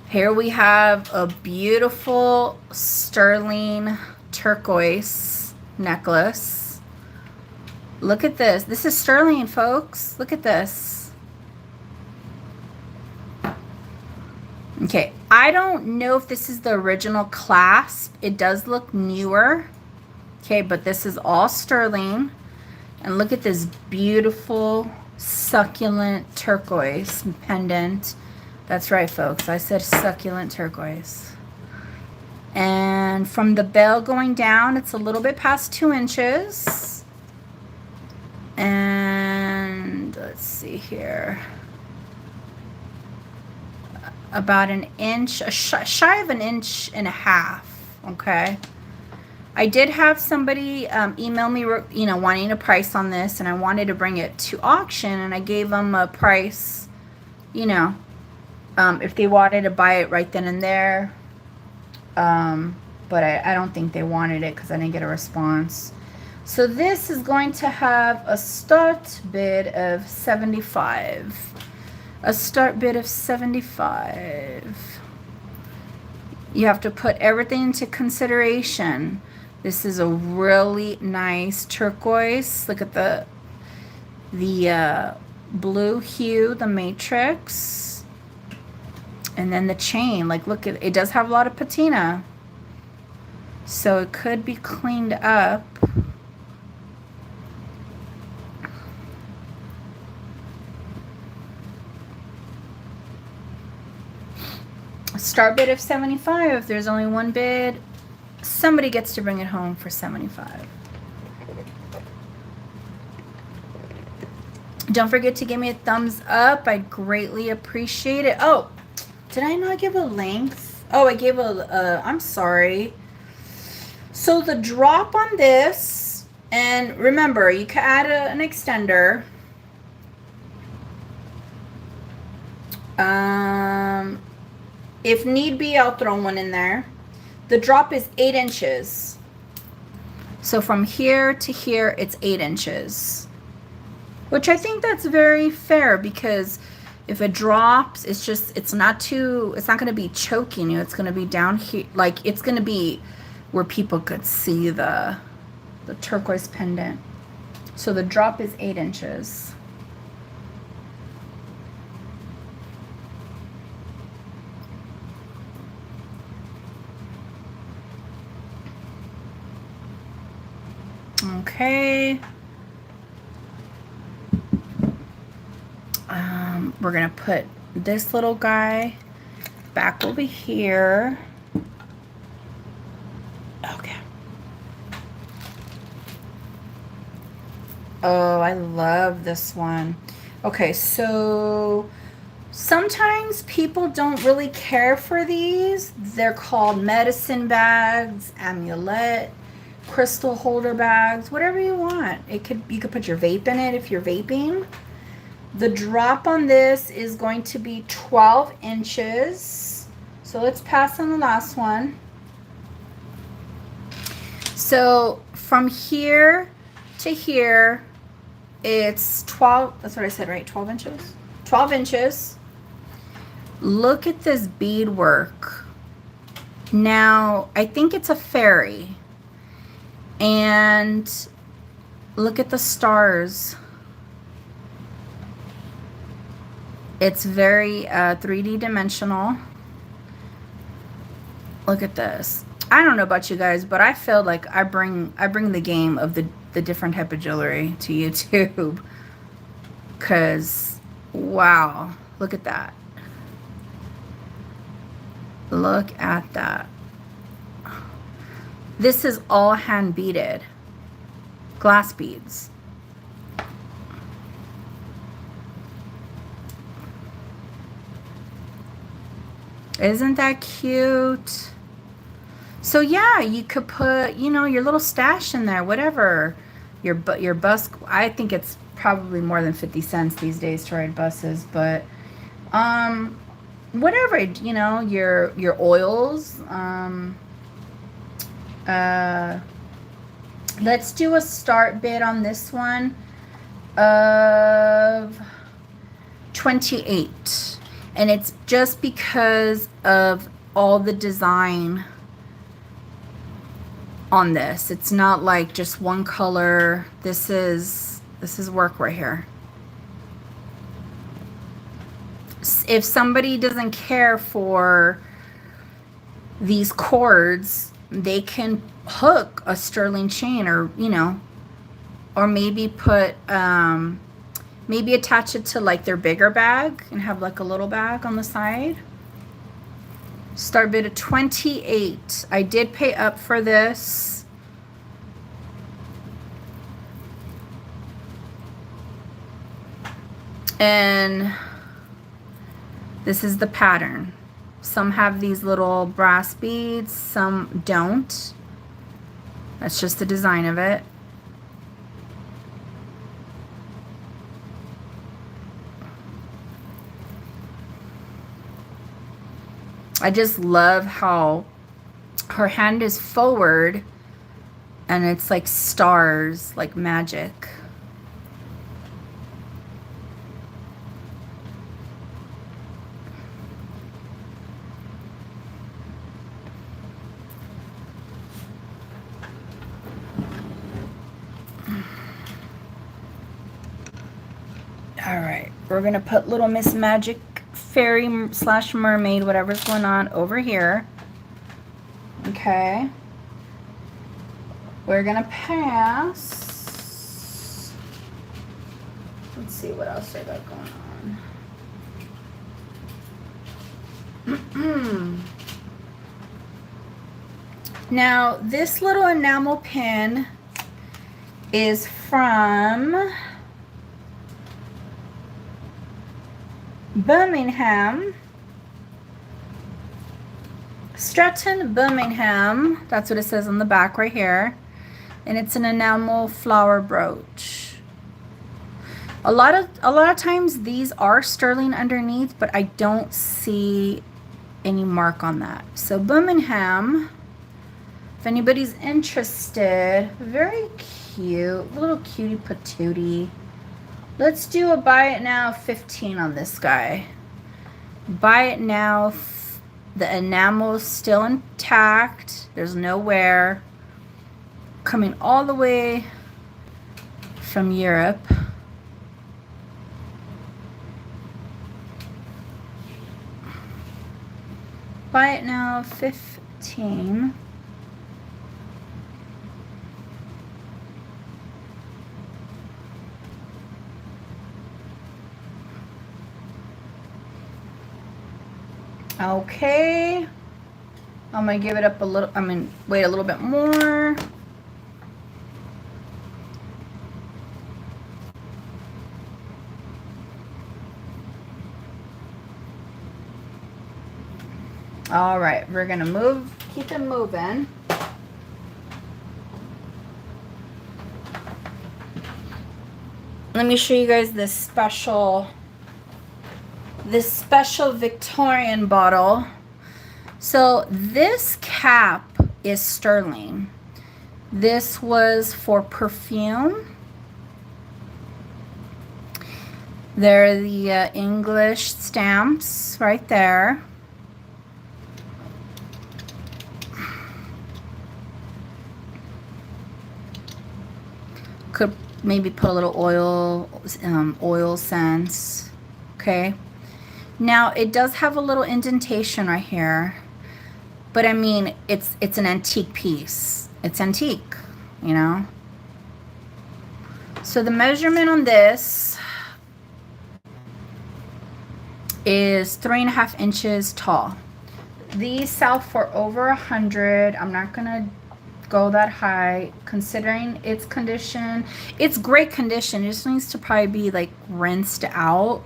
Here we have a beautiful sterling turquoise necklace. Look at this. This is sterling, folks. Look at this. Okay, I don't know if this is the original clasp. It does look newer. Okay, but this is all sterling. And look at this beautiful, succulent turquoise pendant. That's right, folks. I said succulent turquoise. And from the bell going down, it's a little bit past 2 inches. And let's see here. About an inch, shy of an inch and a half, okay? I did have somebody email me, you know, wanting a price on this, and I wanted to bring it to auction, and I gave them a price, you know, if they wanted to buy it right then and there. But I don't think they wanted it because I didn't get a response. So this is going to have a start bid of 75. A start bid of 75. You have to put everything into consideration. This is a really nice turquoise. Look at the blue hue, the matrix. And then the chain, like look at it, does have a lot of patina. So it could be cleaned up. Start bid of 75. If there's only one bid, somebody gets to bring it home for 75. Don't forget to give me a thumbs up. I'd greatly appreciate it. Oh, did I not give a length? Oh, I gave I'm sorry. So the drop on this, and remember, you can add an extender. If need be, I'll throw one in there. The drop is 8 inches. So from here to here, it's 8 inches. Which I think that's very fair, because if it drops, it's not going to be choking you. It's going to be down here. Like, it's going to be where people could see the turquoise pendant. So the drop is 8 inches. Okay. We're gonna put this little guy back over here. Okay. Oh, I love this one. Okay, so sometimes people don't really care for these. They're called medicine bags, amulet, crystal holder bags, whatever you want. You could put your vape in it if you're vaping. The drop on this is going to be 12 inches. So let's pass on the last one. So from here to here, it's 12, that's what I said, right? 12 inches? 12 inches. Look at this beadwork. Now, I think it's a fairy. And look at the stars. It's very 3D dimensional. Look at this. I don't know about you guys, but I feel like I bring the game of the different type of jewelry to YouTube. Cause wow, look at that. Look at that. This is all hand beaded. Glass beads. Isn't that cute? So yeah, you could put, you know, your little stash in there, whatever. Your bus, I think it's probably more than 50 cents these days to ride buses, but whatever, you know, your oils. Let's do a start bid on this one of 28. And it's just because of all the design on this. It's not like just one color. This is work right here. If somebody doesn't care for these cords, they can hook a sterling chain, or, you know, or maybe put maybe attach it to like their bigger bag and have like a little bag on the side. Start bid at 28. I did pay up for this. And this is the pattern. Some have these little brass beads, some don't. That's just the design of it. I just love how her hand is forward and it's like stars, like magic. All right, we're gonna put little Miss Magic Fairy slash Mermaid, whatever's going on, over here. Okay. We're gonna pass. Let's see what else I got going on. Now, this little enamel pin is from Birmingham, Stratton, Birmingham. That's what it says on the back right here. And it's an enamel flower brooch. A lot of times these are sterling underneath, but I don't see any mark on that. So Birmingham, if anybody's interested, very cute, little cutie patootie. Let's do a buy it now 15 on this guy. Buy it now. The enamel is still intact. There's no wear. Coming all the way from Europe. Buy it now 15. Okay. I'm gonna give it up a little, wait a little bit more. All right, we're gonna keep it moving. Let me show you guys this special Victorian bottle. So this cap is sterling. This was for perfume. There are the English stamps right there. Could maybe put a little oil scents. Okay. Now it does have a little indentation right here, but I mean it's an antique piece. It's antique, you know. So the measurement on this is 3.5 inches tall. These sell for over 100. I'm not gonna go that high considering its condition. It's great condition. It just needs to probably be like rinsed out.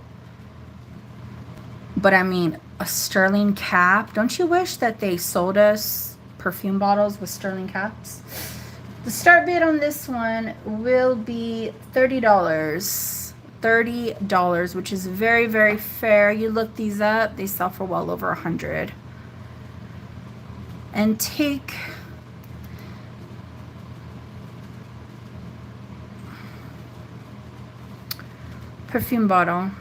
But I mean, a sterling cap. Don't you wish that they sold us perfume bottles with sterling caps? The start bid on this one will be $30. $30, which is very, very fair. You look these up, they sell for well over 100. And take perfume bottle.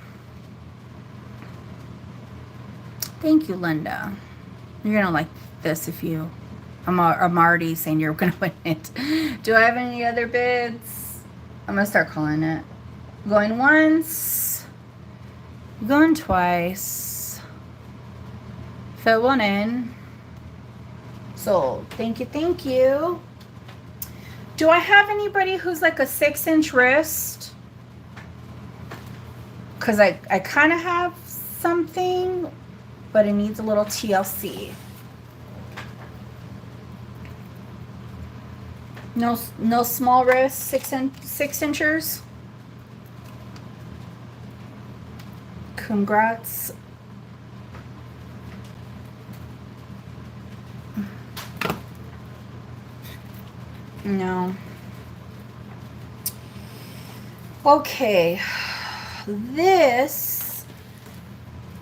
Thank you, Linda. You're gonna like this if you. I'm already saying you're gonna win it. Do I have any other bids? I'm gonna start calling it. Going once. Going twice. Fill one in. Sold. Thank you, thank you. Do I have anybody who's like a 6-inch wrist? Because I kind of have something, but it needs a little TLC. No small wrist, 6 inchers. Congrats. No. Okay. This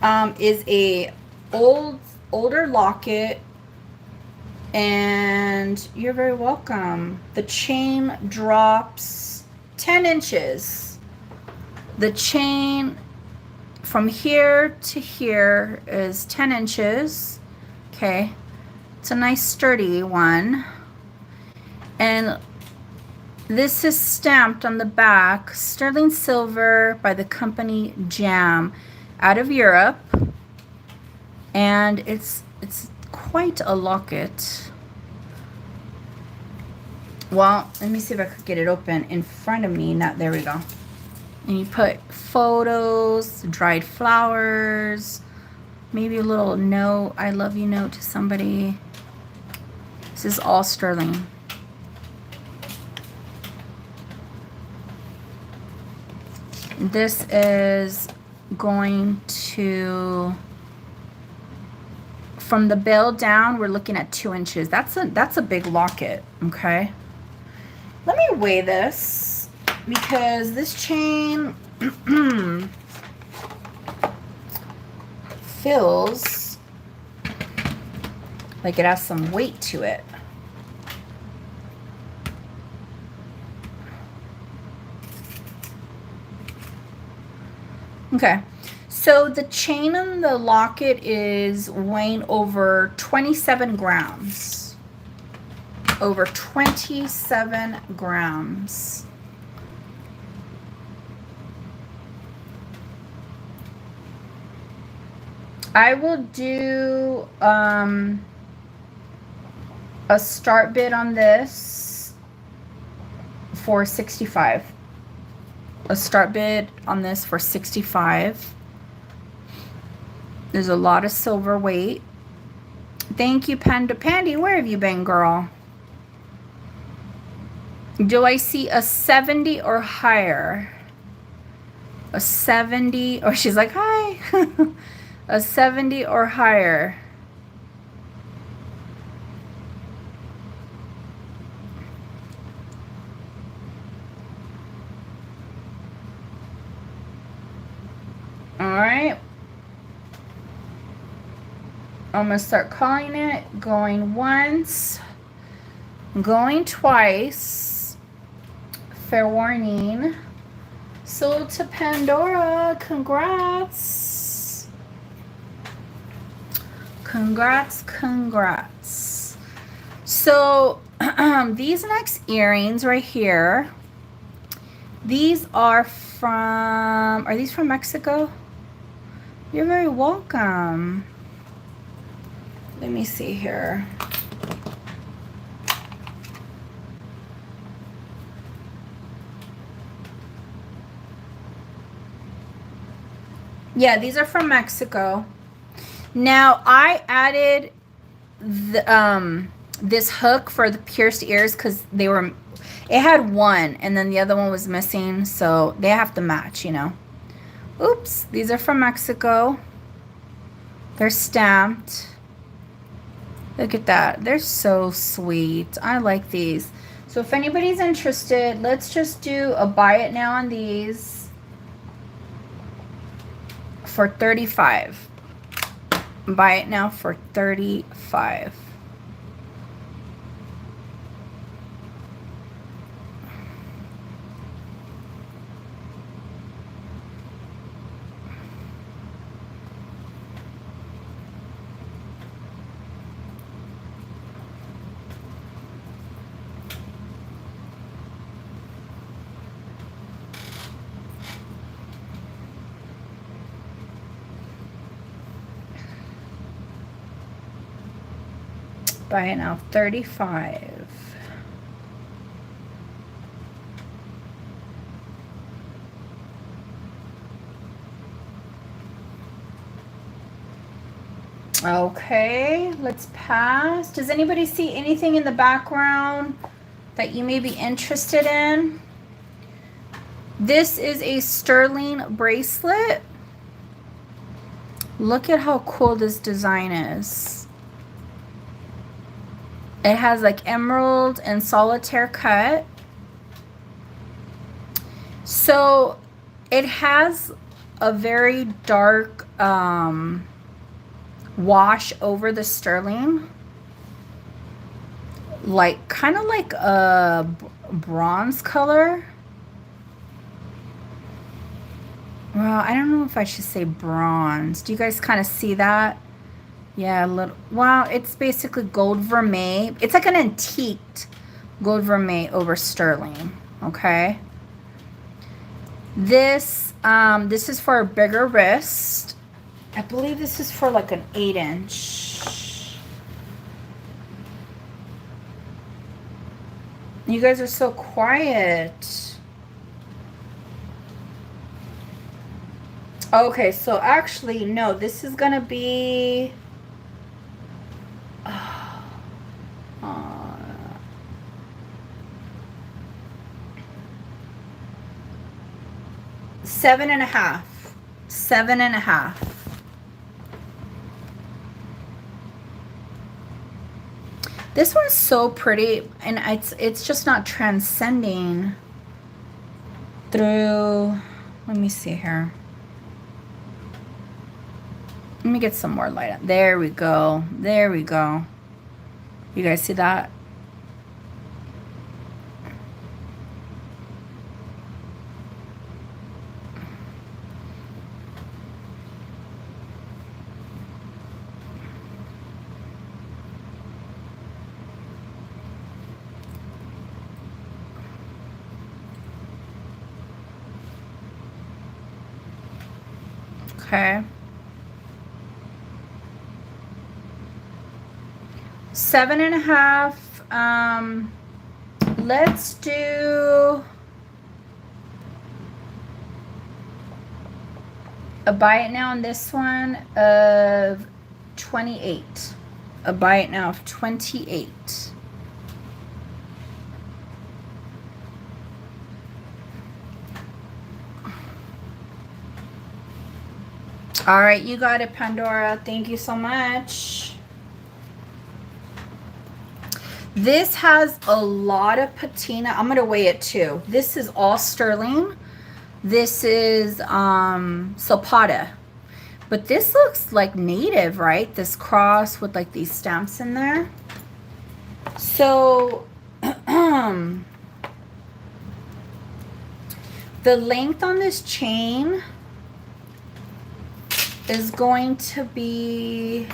is a older locket, and you're very welcome. The chain drops 10 inches. The chain from here to here is 10 inches. Okay. It's a nice sturdy one. And this is stamped on the back, sterling silver by the company Jam out of Europe. And it's quite a locket. Well, let me see if I could get it open in front of me. There we go. And you put photos, dried flowers, maybe a little note, I love you note to somebody. This is all sterling. This is going to, from the bill down, we're looking at 2 inches. That's a big locket, okay? Let me weigh this because this chain feels like it has some weight to it. Okay, so the chain on the locket is weighing over 27 grams. Over 27 grams. I will do a start bid on this for 65. A start bid on this for 65. There's a lot of silver weight. Thank you, Panda Pandy. Where have you been, girl? Do I see a 70 or higher? A 70, or she's like, hi. A 70 or higher. All right. I'm going to start calling it. Going once. Going twice. Fair warning. Sold to Pandora. Congrats. Congrats, congrats. So, these next earrings right here, these are these from Mexico? You're very welcome. Let me see here. Yeah, these are from Mexico. Now, I added the, this hook for the pierced ears because it had one and then the other one was missing, so they have to match, you know. Oops, these are from Mexico. They're stamped. Look at that. They're so sweet. I like these. So if anybody's interested, let's just do a buy it now on these for $35. Buy it now for $35. Buy it now, $35. Okay, let's pass. Does anybody see anything in the background that you may be interested in? This is a sterling bracelet. Look at how cool this design is. It has like emerald and solitaire cut. So it has a very dark wash over the sterling. Like kind of like a bronze color. Well, I don't know if I should say bronze. Do you guys kind of see that? Yeah, a little. Wow, it's basically gold vermeil. It's like an antiqued gold vermeil over sterling. Okay. This is for a bigger wrist. I believe this is for like an 8-inch. You guys are so quiet. Okay, so actually, no, this is gonna be. Seven and a half. 7.5. This one's so pretty, and it's just not transcending through. Let me see here. Let me get some more light up. There we go. There we go. You guys see that? Okay. 7.5. Let's do a buy it now on this one. 28. A buy it now of 28. All right, you got it, Pandora. Thank you so much. This has a lot of patina. I'm going to weigh it too. This is all sterling. This is Zapata. But this looks like native, right? This cross with like these stamps in there. So the length on this chain is going to be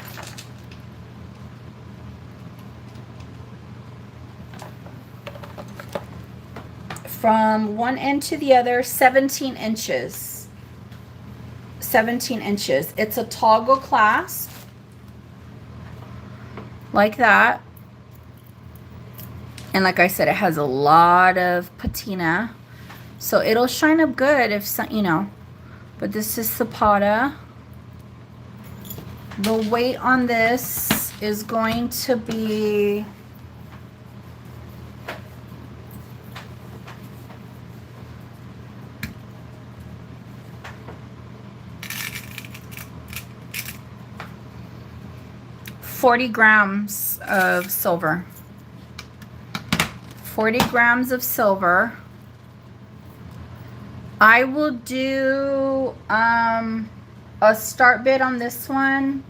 from one end to the other, 17 inches. 17 inches. It's a toggle clasp like that. And like I said, it has a lot of patina. So it'll shine up good if some, you know. But this is Zapata. The weight on this is going to be $40 grams of silver. 40 grams of silver. I will do a start bid on this one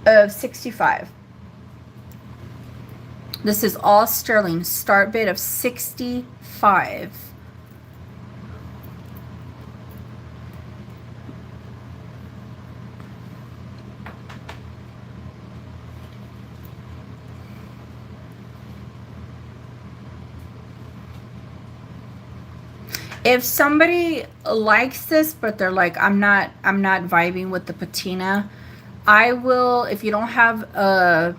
of 65. This is all sterling. Start bid of 65. If somebody likes this, but they're like, I'm not vibing with the patina, I will, if you don't have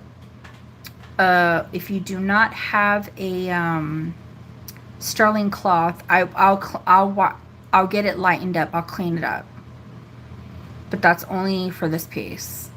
if you do not have a sterling cloth, I'll get it lightened up. I'll clean it up. But that's only for this piece.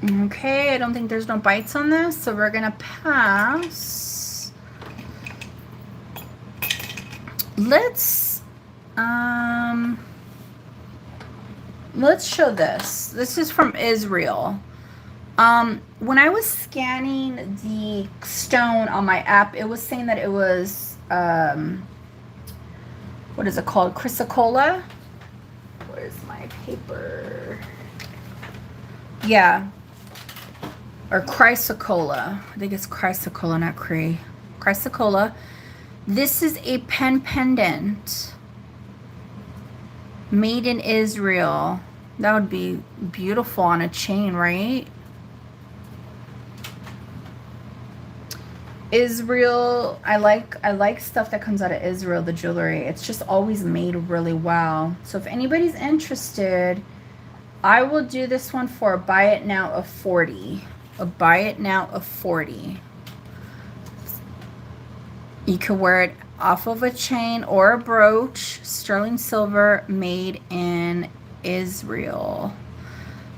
Okay, I don't think there's no bites on this, so we're gonna pass. Let's show this. This is from Israel. When I was scanning the stone on my app, it was saying that it was what is it called? Chrysocolla? Where's my paper? Yeah. Or chrysocolla. I think it's chrysocolla, not cray. Chrysocolla. This is a pendant made in Israel. That would be beautiful on a chain, right? Israel, I like stuff that comes out of Israel, the jewelry. It's just always made really well. So if anybody's interested, I will do this one for a buy it now of 40. A buy it now of 40. You can wear it off of a chain or a brooch, sterling silver, made in Israel.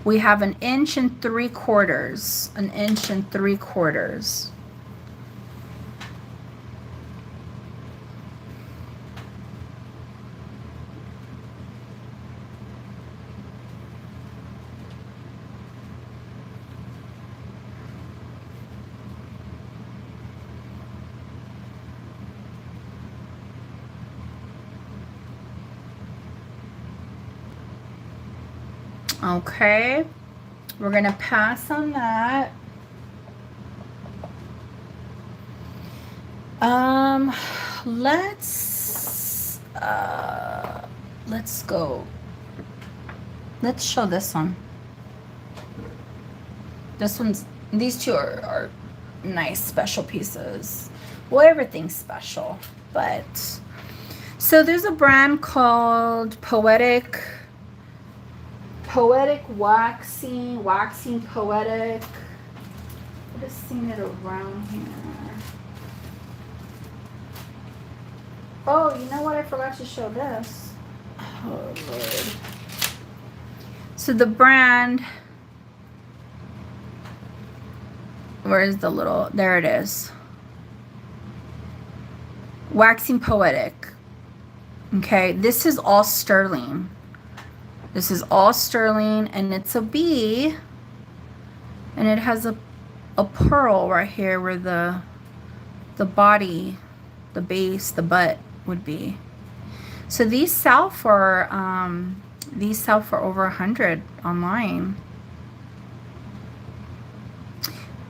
We have 1 3/4 inches. 1 3/4 inches. Okay, we're gonna pass on that. Let's go. Let's show this one. These two are nice special pieces. Well, everything's special, but so there's a brand called Poetic waxing Poetic. I've just seen it around here. Oh, you know what? I forgot to show this. Oh, Lord. So the brand, where is the little, there it is. Waxing Poetic. Okay, this is all sterling. This is all sterling, and it's a bee, and it has a pearl right here where the body, the base, the butt would be. So these sell for over 100 online.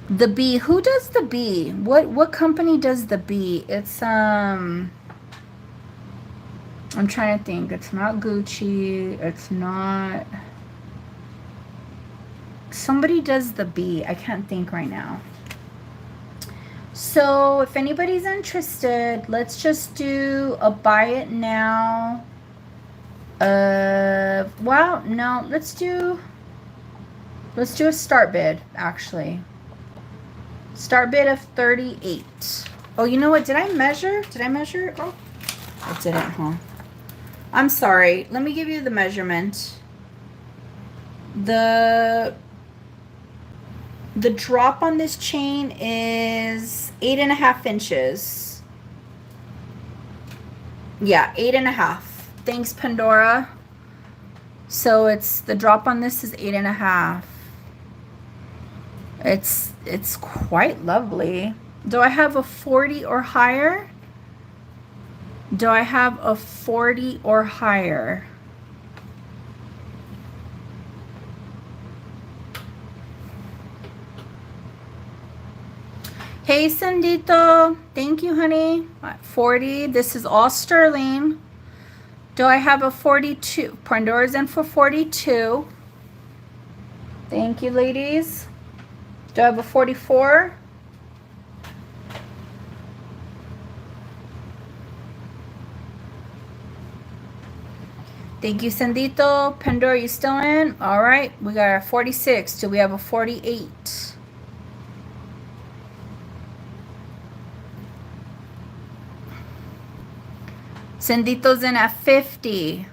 The bee, who does the bee? What company does the bee? It's I'm trying to think. It's not Gucci. It's not. Somebody does the bee. I can't think right now. So if anybody's interested, let's just do a buy it now. Well, no, let's do a start bid, actually. Start bid of 38. Oh, you know what? Did I measure? Oh, I didn't, huh? I'm sorry. Let me give you the measurement. The drop on this chain is 8.5 inches. Yeah, 8.5. Thanks, Pandora. So it's the drop on this is 8.5. It's quite lovely. Do I have a 40 or higher? Do I have a 40 or higher? Hey, Sandito. Thank you, honey. 40. This is all sterling. Do I have a 42? Pandora's in for 42. Thank you, ladies. Do I have a 44? Thank you, Sandito. Pandora, you still in? All right. We got a 46. Do we have a 48? Sandito's in at 50.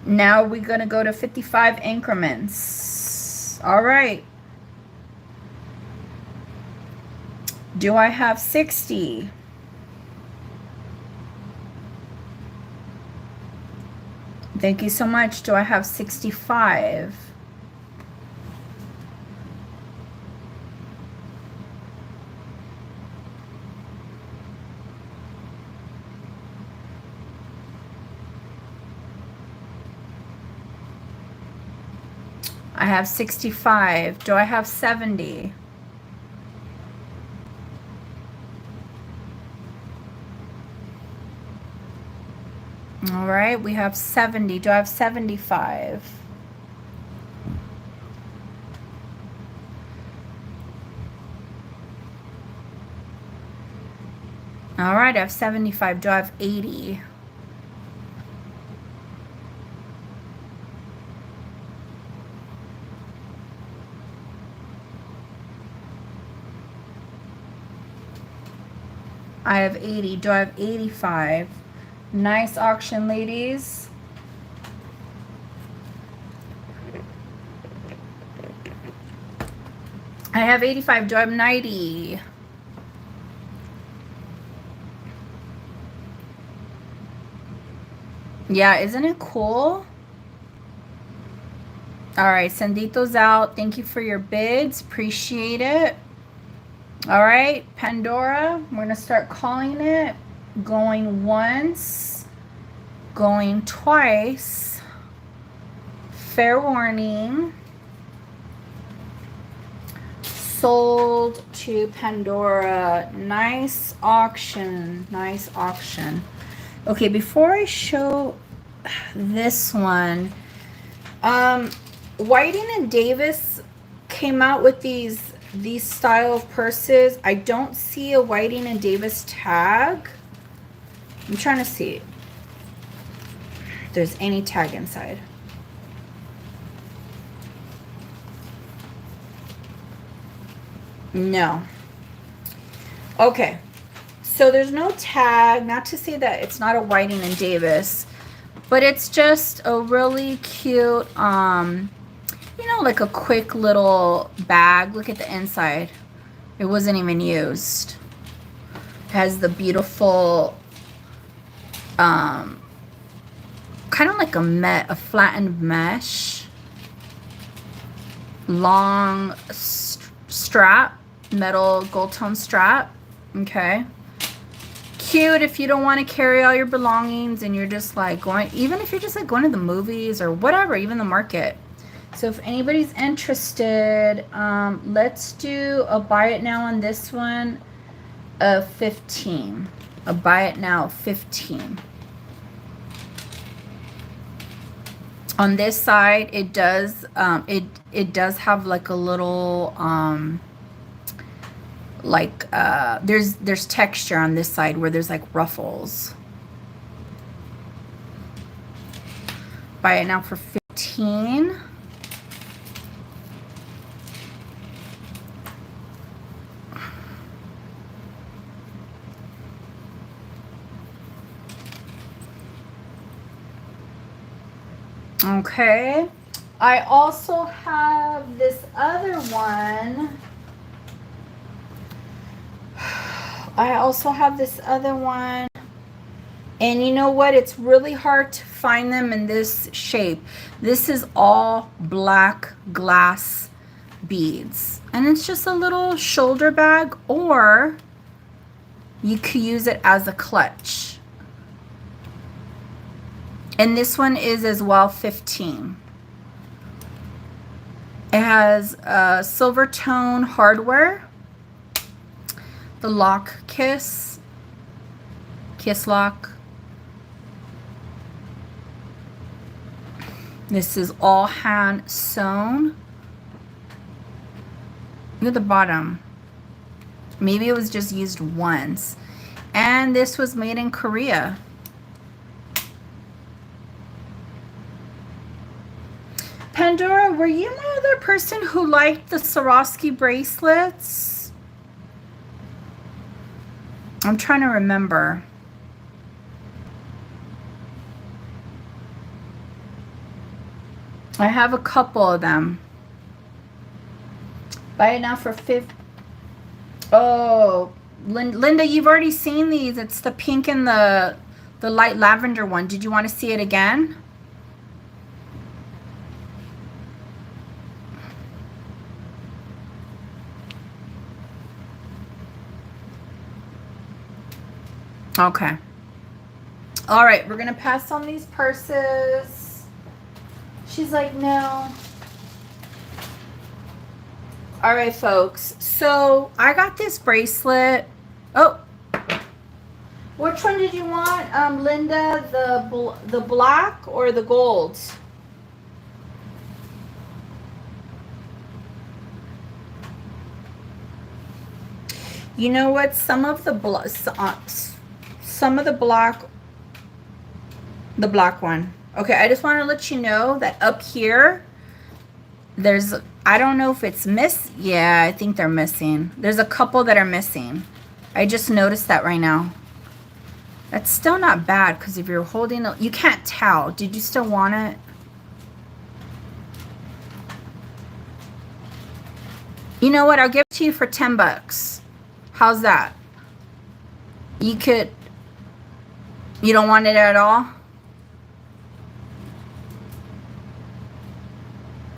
Now we're going to go to 55 increments. All right. Do I have 60? Thank you so much. Do I have 65? I have 65. Do I have 70? All right, we have 70. Do I have 75? All right, I have 75. Do I have 80? I have 80. Do I have 85? Nice auction, ladies. I have 85. Do I have 90? Yeah, isn't it cool? All right, Sandito's out. Thank you for your bids. Appreciate it. All right, Pandora, we're going to start calling it. Going once, going twice. Fair warning. Sold to Pandora. Nice auction. Nice auction. Okay, before I show this one, Whiting and Davis came out with these style of purses. I don't see a Whiting and Davis tag. I'm trying to see if there's any tag inside. No. Okay. So there's no tag, not to say that it's not a Whiting and Davis, but it's just a really cute, you know, like a quick little bag. Look at the inside. It wasn't even used. It has the beautiful, kind of like a flattened mesh, long strap, metal gold tone strap. Okay. Cute if you don't want to carry all your belongings and you're just like going, even if you're just like going to the movies or whatever, even the market. So if anybody's interested, let's do a buy it now on this one of 15. A buy it now 15. On this side, it does it does have like a little there's texture on this side where there's like ruffles. Buy it now for 15. Okay. I also have this other one. And you know what? It's really hard to find them in this shape. This is all black glass beads. And it's just a little shoulder bag, or you could use it as a clutch. And this one is as well 15. It has silver tone hardware. The lock kiss lock. This is all hand sewn. Look at the bottom. Maybe it was just used once. And this was made in Korea. Pandora, were you the other person who liked the Swarovski bracelets? I'm trying to remember. I have a couple of them. Buy it now for 50. Oh, Linda, you've already seen these. It's the pink and the light lavender one. Did you want to see it again? Okay. All right, we're going to pass on these purses. She's like, no. All right, folks. So I got this bracelet. Oh, which one did you want, Linda? The black or the gold? You know what? Some of the black one. Okay, I just want to let you know that up here, there's, I don't know if it's yeah, I think they're missing. There's a couple that are missing. I just noticed that right now. That's still not bad, because if you're holding it, you can't tell. Did you still want it? You know what? I'll give it to you for 10 bucks. How's that? You don't want it at all?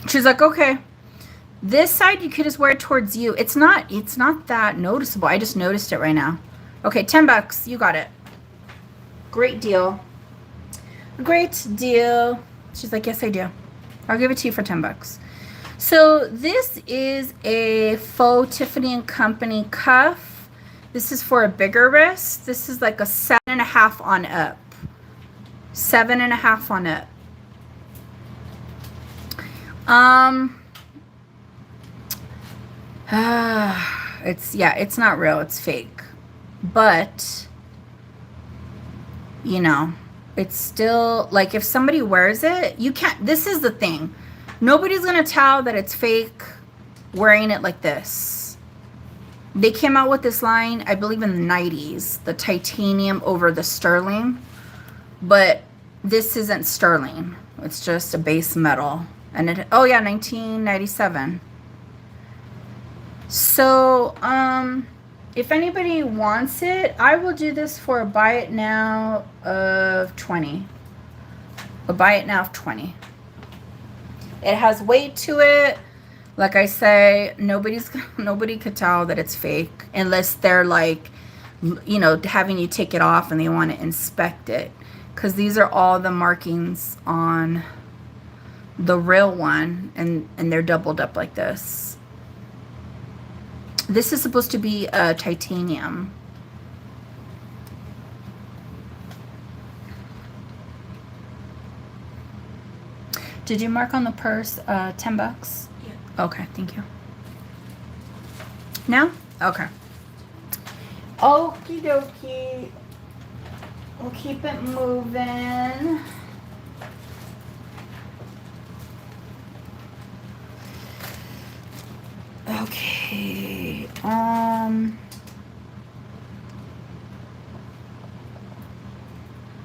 She's like, okay. This side you could just wear it towards you. It's not that noticeable. I just noticed it right now. Okay, 10 bucks. You got it. Great deal. Great deal. She's like, yes, I do. I'll give it to you for 10 bucks. So this is a faux Tiffany & Company cuff. This is for a bigger wrist. This is like a 7.5 on up. 7.5 on up. Um, it's not real. It's fake. But, you know, it's still, like, if somebody wears it, you can't, this is the thing. Nobody's going to tell that it's fake wearing it like this. They came out with this line, I believe in the 90s, the titanium over the sterling. But this isn't sterling. It's just a base metal. And it, oh yeah, 1997. So, if anybody wants it, I will do this for a buy it now of 20. A buy it now of 20. It has weight to it. Like I say, nobody could tell that it's fake unless they're like, you know, having you take it off and they want to inspect it. Because these are all the markings on the real one, and they're doubled up like this. This is supposed to be titanium. Did you mark on the purse 10 bucks? Yeah. Okay, thank you. Now? Okay. Okie dokie. We'll keep it moving. Okay. All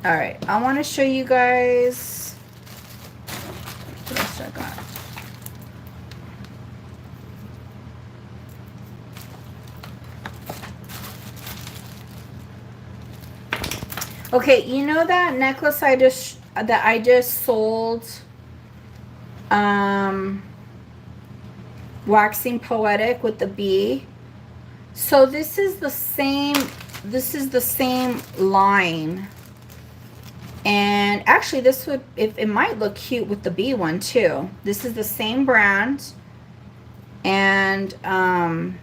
right. I want to show you guys what else I got. Okay, you know that necklace I just sold, waxing Poetic with the bee. So this is the same line. And actually this would, if it might look cute with the bee one too. This is the same brand. And I'm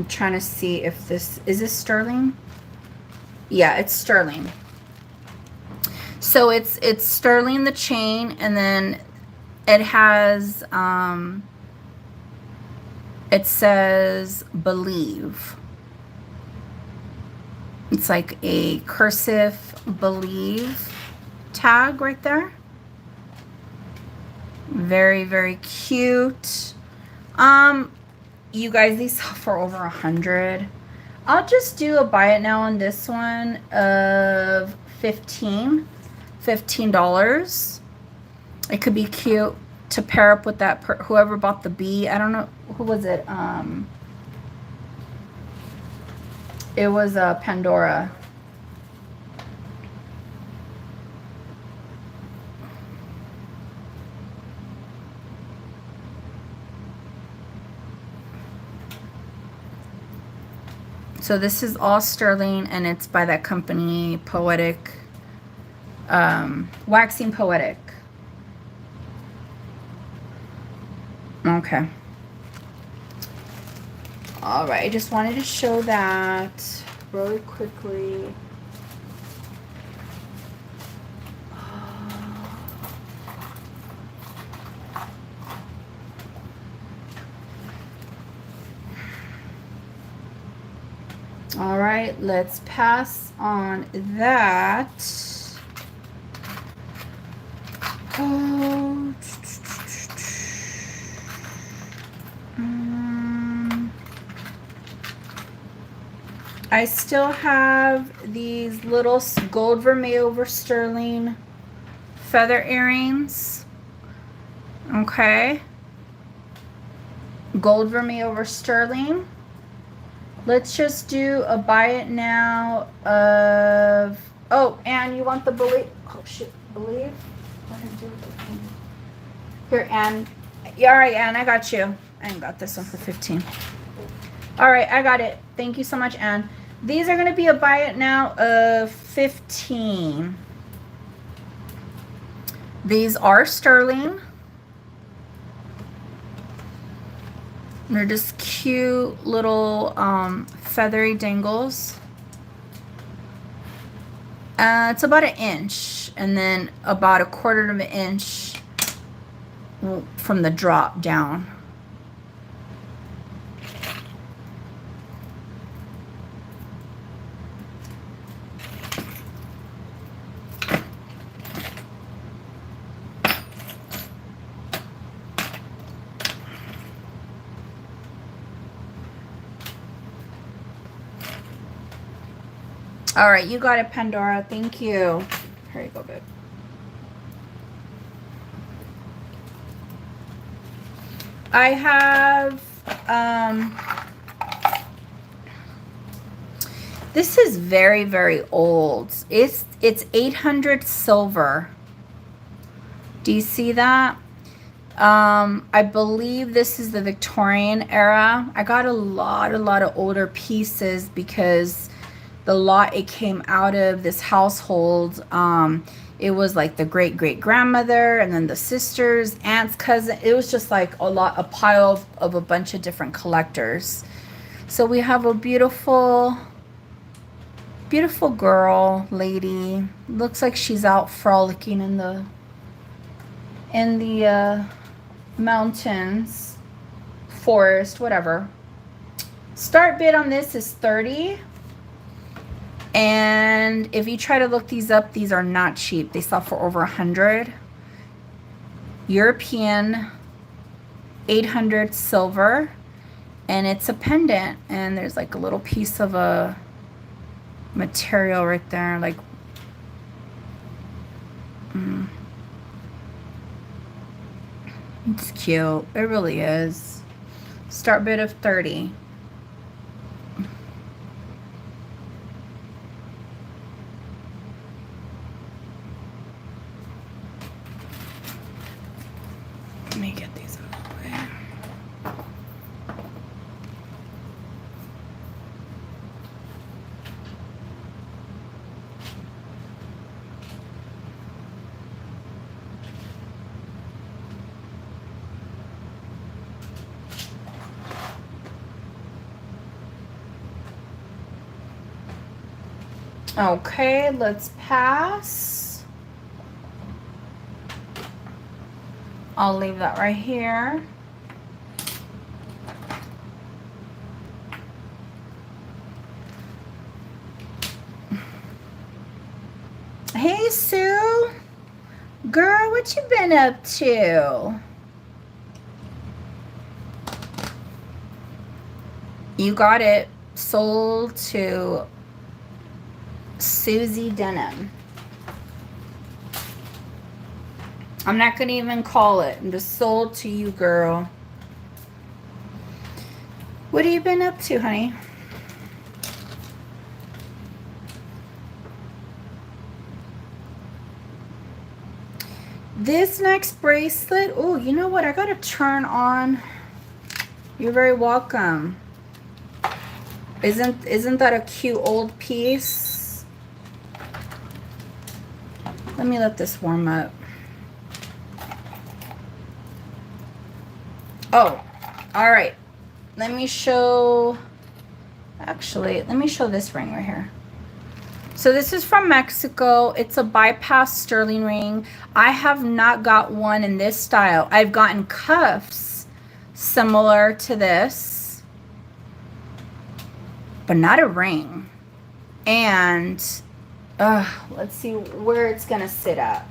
trying to see if this is sterling? Yeah, it's sterling. So it's sterling, the chain, and then it has it says believe. It's like a cursive believe tag right there. Very, very cute. You guys, these sell for over 100. I'll just do a buy it now on this one of $15. It could be cute to pair up with that whoever bought the bee. I don't know, who was it? It was Pandora. So this is all sterling, and it's by that company, Poetic, Waxing Poetic. Okay. All right, I just wanted to show that really quickly. All right, let's pass on that. Oh. I still have these little gold vermeil over sterling feather earrings. Okay. Gold vermeil over sterling. Let's just do a buy it now of, oh, and you want the believe, oh shit, believe? Here, Anne. Yeah, all right, Anne, I got you. I got this one for 15. All right, I got it. Thank you so much, Anne. These are going to be a buy it now of 15. These are sterling. They're just cute little feathery dangles. It's about 1 inch, and then about 1/4 of an inch from the drop down. All right, you got it, Pandora. Thank you. Here you go, babe. I have, this is very, very old. It's 800 silver. Do you see that? I believe this is the Victorian era. I got a lot of older pieces because the lot it came out of this household, it was like the great-great-grandmother and then the sisters, aunts, cousin. It was just like a pile of a bunch of different collectors. So we have a beautiful girl, lady. Looks like she's out frolicking in the mountains, forest, whatever. Start bid on this is 30. And if you try to look these up, these are not cheap. They sell for over 100. European, 800 silver. And it's a pendant. And there's like a little piece of a material right there. Like, it's cute. It really is. Start bid of 30. Let me get these out of the way. Okay, let's pass. I'll leave that right here. Hey, Sue. Girl, what you been up to? You got it. Sold to Susie Denham. I'm not gonna even call it. I'm just sold to you, girl. What have you been up to, honey? This next bracelet, oh, you know what? I gotta turn on. You're very welcome. Isn't that a cute old piece? Let me let this warm up. Oh, all right. Let me show, actually, let me show this ring right here. So this is from Mexico. It's a bypass sterling ring. I have not got one in this style. I've gotten cuffs similar to this, but not a ring. And let's see where it's gonna sit at.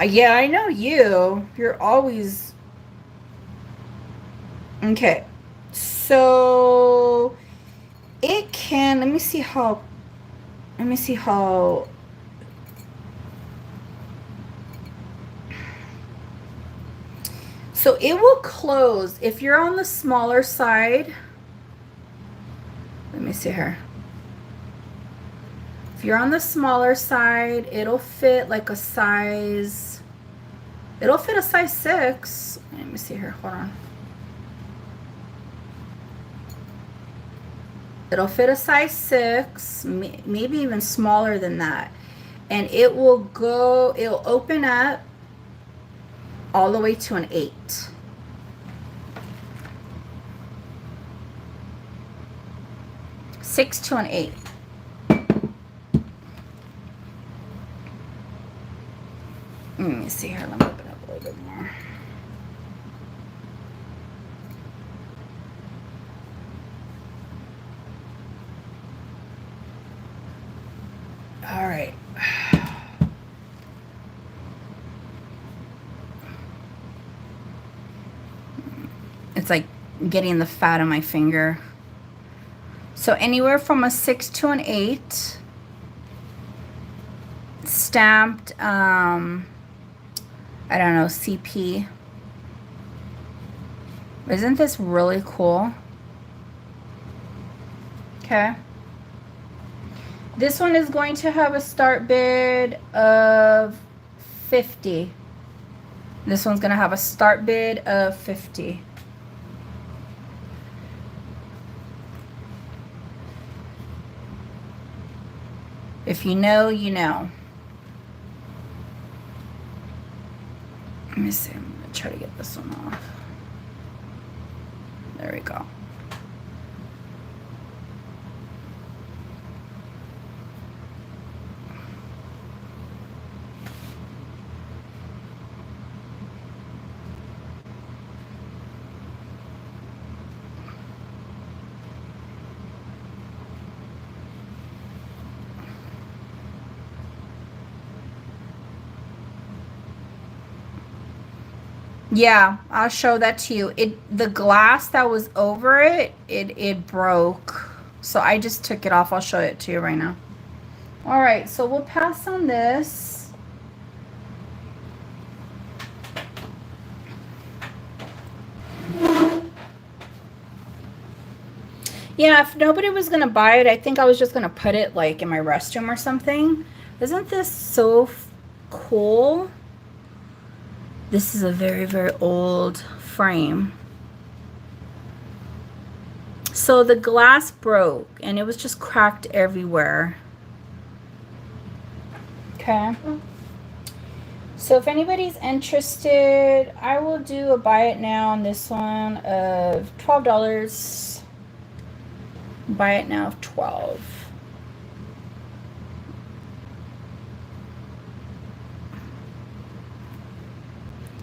Yeah, I know you. You're always okay. So it can. Let me see how. So it will close if you're on the smaller side. Let me see here. If you're on the smaller side, it'll fit like a size. It'll fit a size 6. Let me see here. Hold on. It'll fit a size 6, maybe even smaller than that. And it will go, it'll open up all the way to an 8. Six to an 8. Let me see here. Let me open up a little bit more. All right. It's like getting the fat on my finger. So anywhere from a 6 to an 8. Stamped, I don't know, CP. Isn't this really cool? Okay. This one is going to have a start bid of 50. This one's going to have a start bid of 50. If you know, you know. Let me see. I'm going to try to get this one off. There we go. Yeah, I'll show that to you. The glass that was over it broke. So I just took it off. I'll show it to you right now. All right, so we'll pass on this. Yeah, if nobody was going to buy it, I think I was just going to put it like in my restroom or something. Isn't this so cool? This is a very, very old frame. So the glass broke and it was just cracked everywhere. Okay. So if anybody's interested, I will do a buy it now on this one of $12. Buy it now of $12.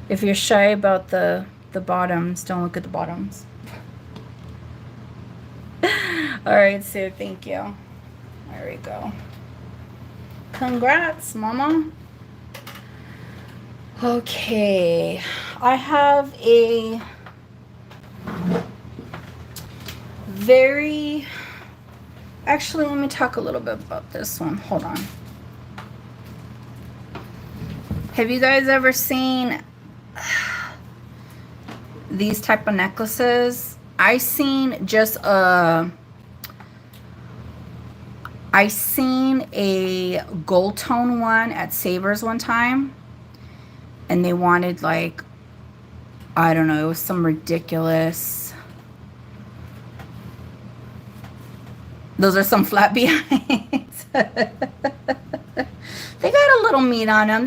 If you're shy about the bottoms, don't look at the bottoms. All right, Sue, thank you. There we go. Congrats, mama. Okay, I have a very... Actually, let me talk a little bit about this one. Hold on. Have you guys ever seen these type of necklaces? I seen a gold tone one at Savers one time, and they wanted like, I don't know, it was some ridiculous. Those are some flat behinds. They got a little meat on them.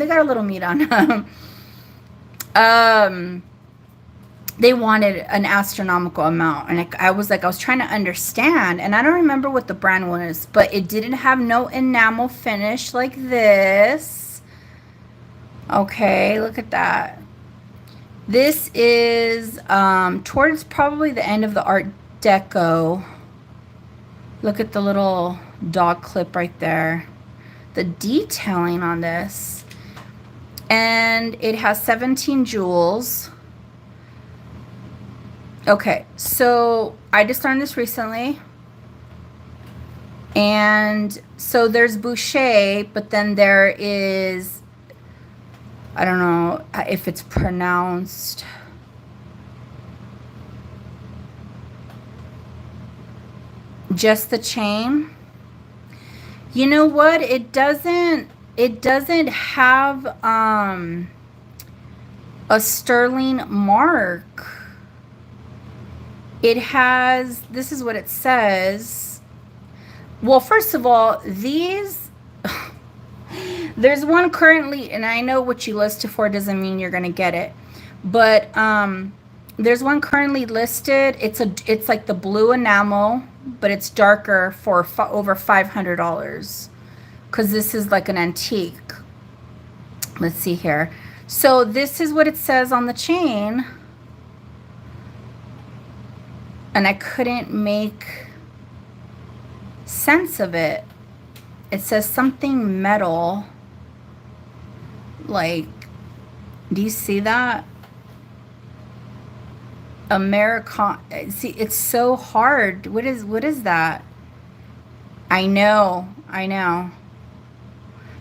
They wanted an astronomical amount, and I was trying to understand, and I don't remember what the brand was, but it didn't have no enamel finish like this. Okay, look at that. This is towards probably the end of the Art Deco. Look at the little dog clip right there. The detailing on this. And it has 17 jewels. Okay, so I just learned this recently. And so there's Boucher, but then there is, I don't know if it's pronounced. Just the chain. You know what? It doesn't have a sterling mark. It has, this is what it says. Well, first of all, these, there's one currently, and I know what you listed for doesn't mean you're going to get it, but there's one currently listed. It's like the blue enamel, but it's darker for over $500 because this is like an antique. Let's see here. So this is what it says on the chain. And I couldn't make sense of it. It says something metal. Like, do you see that? American. See, it's so hard. What is that? I know.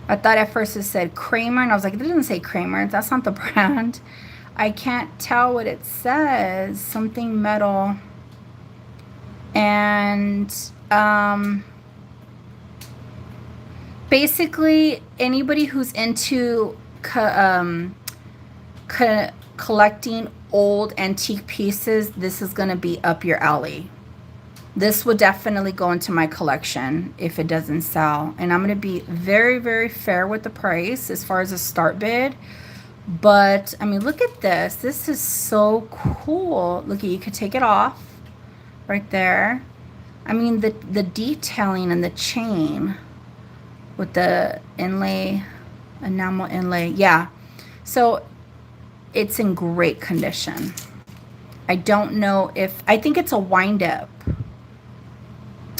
I thought at first it said Kramer, and I was like, it doesn't say Kramer. That's not the brand. I can't tell what it says. Something metal. And basically, anybody who's into collecting old antique pieces, this is going to be up your alley. This would definitely go into my collection if it doesn't sell. And I'm going to be very, very fair with the price as far as a start bid. But, I mean, look at this. This is so cool. Look, you could take it off right there. I mean, the detailing and the chain with the inlay, enamel inlay. Yeah. So, it's in great condition. I don't know if, I think it's a wind up.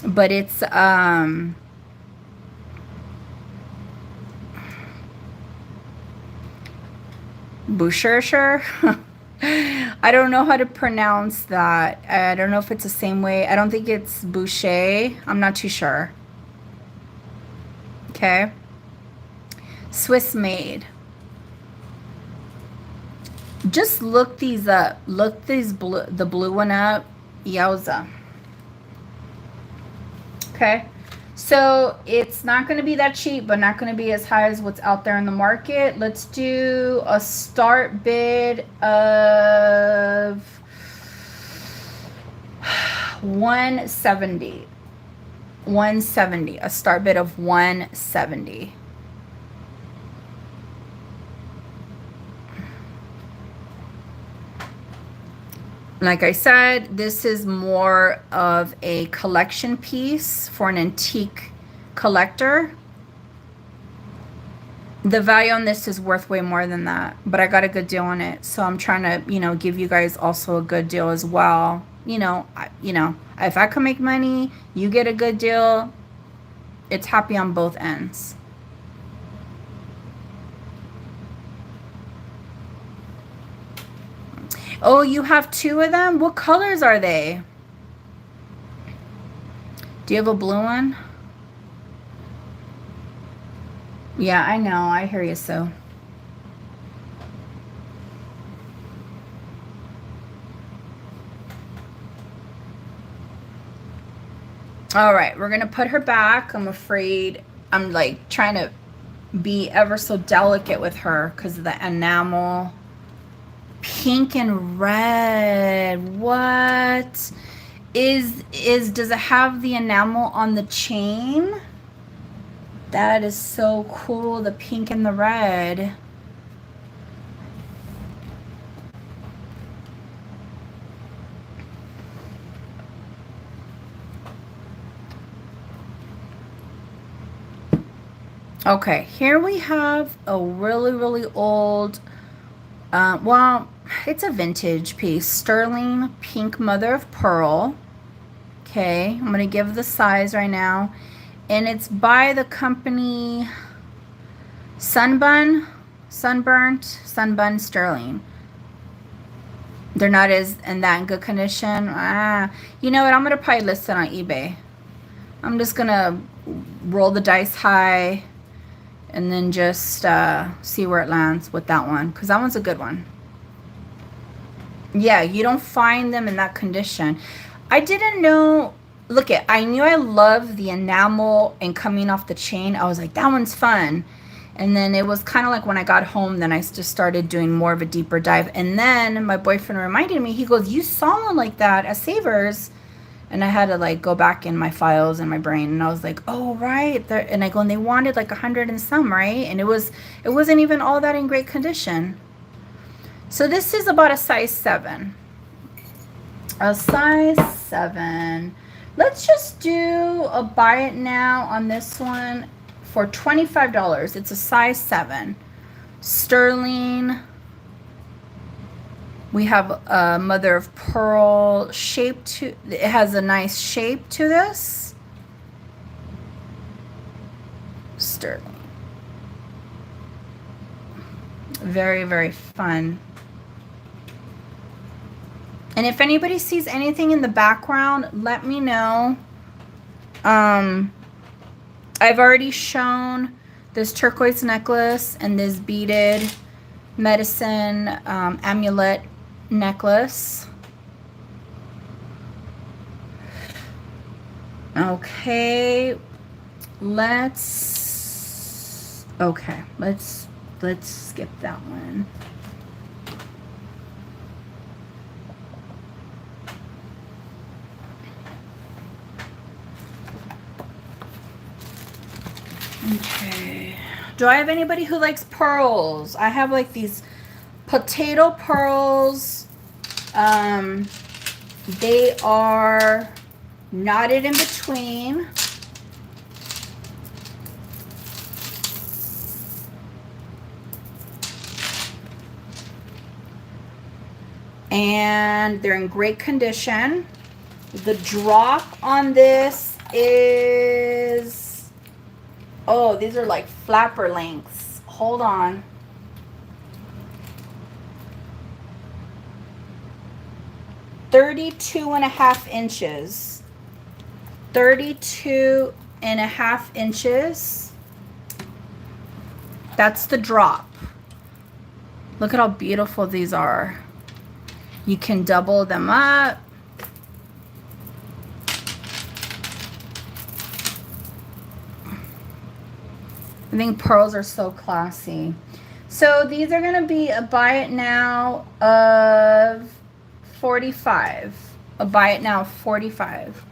But it's Boucher. I don't know how to pronounce that. I don't know if it's the same way. I don't think it's Boucher. I'm not too sure. Okay. Swiss made. Just look these up. Look the blue one up. Yowza. Okay, so it's not going to be that cheap, but not going to be as high as what's out there in the market. Let's do a start bid of $170. $170. A start bid of $170. Like I said, this is more of a collection piece for an antique collector. The value on this is worth way more than that, but I got a good deal on it. So I'm trying to, you know, give you guys also a good deal as well. You know, if I can make money, you get a good deal. It's happy on both ends. Oh, you have two of them? What colors are they? Do you have a blue one? Yeah, I know. I hear you, so. All right, we're going to put her back. I'm afraid I'm like trying to be ever so delicate with her because of the enamel. Pink and red. What does it have the enamel on the chain? That is so cool, the pink and the red. Okay, here we have a really, really old, well, it's a vintage piece. Sterling pink mother of pearl. Okay, I'm going to give the size right now. And it's by the company Sunburnt Sterling. They're not in that good condition. You know what? I'm going to probably list it on eBay. I'm just going to roll the dice high and then just see where it lands with that one, because that one's a good one. Yeah, you don't find them in that condition. I didn't know. Look, I knew I loved the enamel and coming off the chain. I was like, that one's fun. And then it was kind of like when I got home, then I just started doing more of a deeper dive. And then my boyfriend reminded me, he goes, you saw one like that at Savers. And I had to like go back in my files in my brain, and I was like, oh, right. And I go, and they wanted like 100 and some, right? And it wasn't even all that in great condition. So this is about a size 7. A size 7. Let's just do a buy it now on this one for $25. It's a size 7. sterling. We have a mother of pearl shape to it. Has a nice shape to this. Sterling. Very, very fun. And if anybody sees anything in the background, let me know. I've already shown this turquoise necklace and this beaded medicine amulet necklace. Okay, let's skip that one. Okay. Do I have anybody who likes pearls? I have like these potato pearls. They are knotted in between. And they're in great condition. The drop on this is, oh, these are like flapper lengths. Hold on. $32.5 inches. 32.5 inches. That's the drop. Look at how beautiful these are. You can double them up. I think pearls are so classy. So these are going to be a buy it now of 45. A buy it now of 45.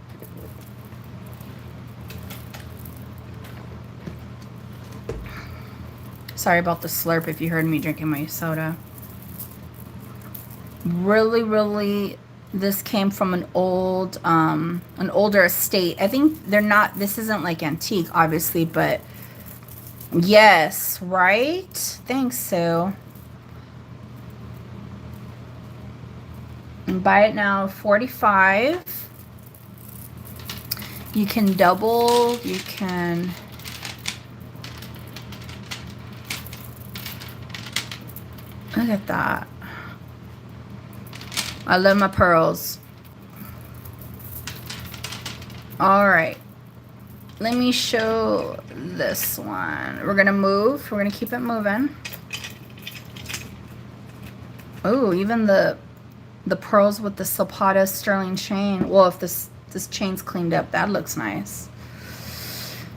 Sorry about the slurp if you heard me drinking my soda. Really, this came from an older estate. I think they're not, this isn't like antique, obviously, but yes, right? Thanks, Sue. And buy it now, 45. You can double, you can... Look at that. I love my pearls. All right. Let me show this one. We're going to move. We're going to keep it moving. Oh, even the pearls with the Zapata sterling chain. Well, if this chain's cleaned up, that looks nice.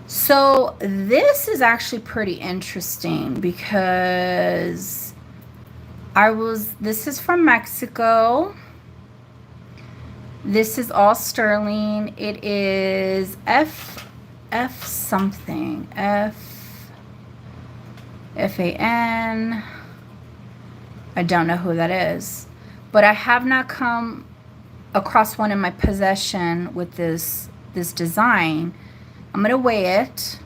So this is actually pretty interesting because this is from Mexico. This is all sterling. It is F something. F-A-N. I don't know who that is. But I have not come across one in my possession with this design. I'm going to weigh it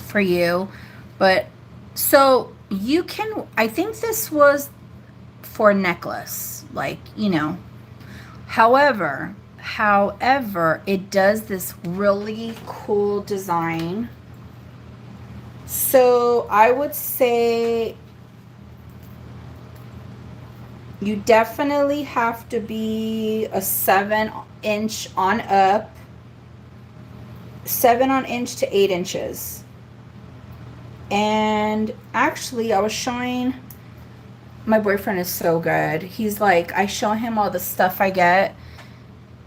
for you. But so you can, I think this was for a necklace, like, you know. However, it does this really cool design. So I would say you definitely have to be a 7-inch on up. 7-inch to 8 inches. And actually, I was showing, my boyfriend is so good. He's like, I show him all the stuff I get.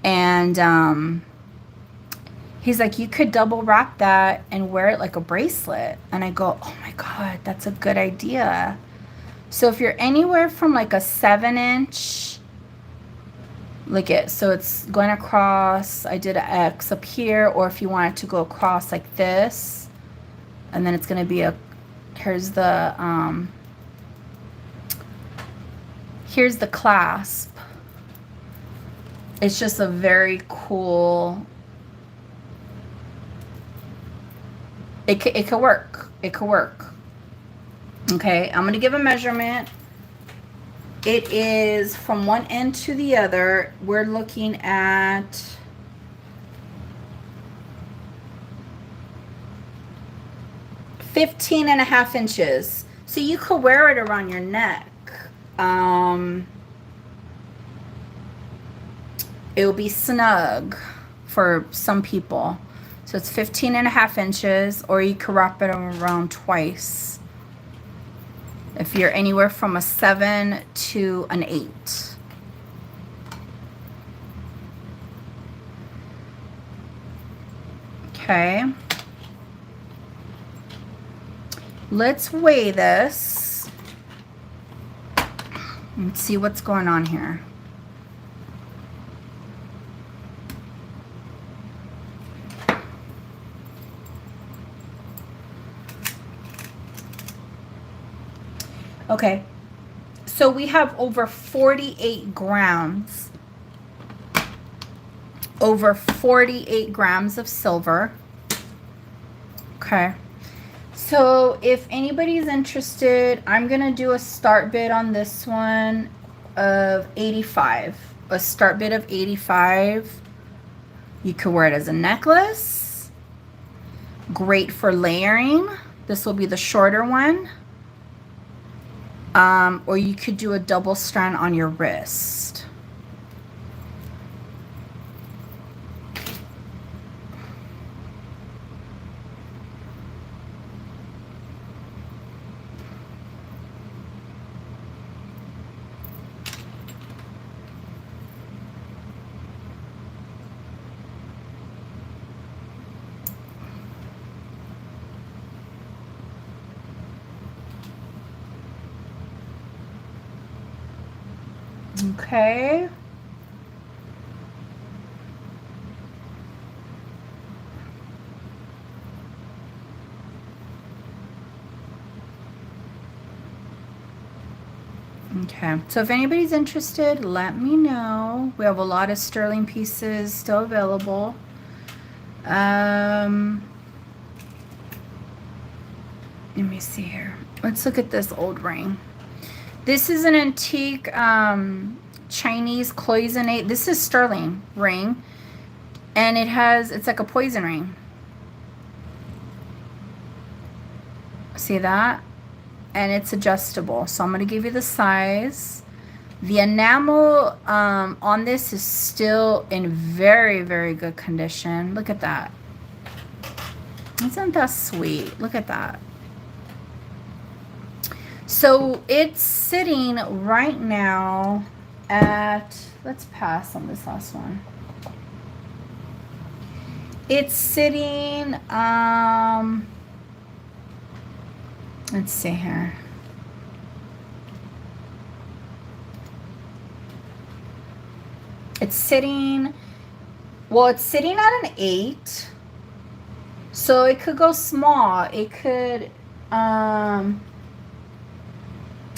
And he's like, you could double wrap that and wear it like a bracelet. And I go, oh my God, that's a good idea. So if you're anywhere from like a 7-inch, look it, so it's going across, I did an X up here, or if you want it to go across like this, and then it's going to be here's the clasp. It's just a very cool, it could work. It could work. Okay, I'm going to give a measurement. It is from one end to the other. We're looking at 15.5 inches. So you could wear it around your neck. It will be snug for some people. So it's 15.5 inches, or you could wrap it around twice. If you're anywhere from a 7 to an 8. Okay. Let's weigh this. Let's see what's going on here. Okay, so we have over 48 grams. Over 48 grams of silver. Okay, so if anybody's interested, I'm gonna do a start bid on this one of 85. A start bid of 85. You could wear it as a necklace. Great for layering. This will be the shorter one. Or you could do a double strand on your wrist. Okay. Okay, so if anybody's interested, let me know. We have a lot of sterling pieces still available. Let me see here. Let's look at this old ring. This is an antique Chinese cloisonne. This is sterling ring, and it's like a poison ring. See that? And it's adjustable. So I'm going to give you the size. The enamel on this is still in very, very good condition. Look at that. Isn't that sweet? Look at that. So it's sitting right now at, let's pass on this last one. It's sitting, let's see here. It's sitting, well, it's sitting at an 8. So it could go small. It could,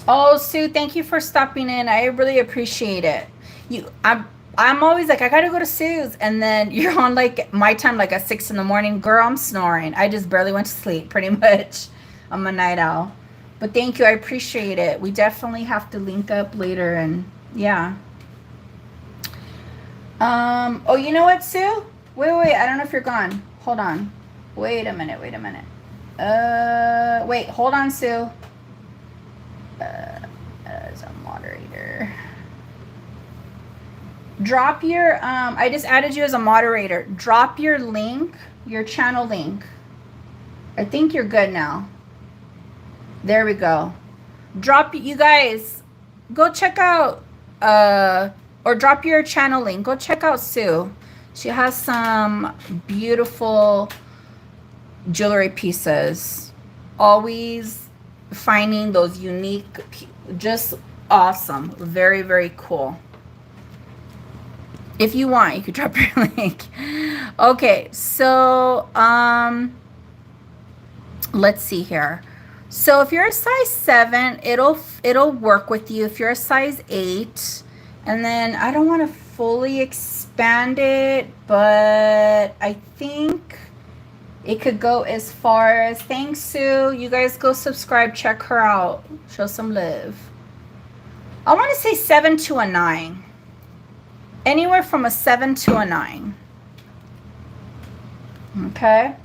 oh, Sue, thank you for stopping in. I really appreciate it. I'm always like, I gotta go to Sue's, and then you're on like my time, like at 6 in the morning. Girl, I'm snoring. I just barely went to sleep, pretty much. I'm a night owl. But thank you, I appreciate it. We definitely have to link up later, and yeah. Oh, you know what, Sue? Wait, I don't know if you're gone. Hold on. Wait a minute. Wait, hold on, Sue. As a moderator. Drop your, I just added you as a moderator. Drop your link, your channel link. I think you're good now. There we go. You guys, go check out, or drop your channel link. Go check out Sue. She has some beautiful jewelry pieces. Always finding those unique, just awesome. Very, very cool. If you want, you could drop your link. Okay, so let's see here. So if you're a size 7, it'll work with you. If you're a size 8, and then I don't want to fully expand it, but I think It could go as far as, thanks, Sue. You guys go subscribe, check her out. Show some love. I want to say 7 to a 9. Anywhere from a 7 to a 9. Okay.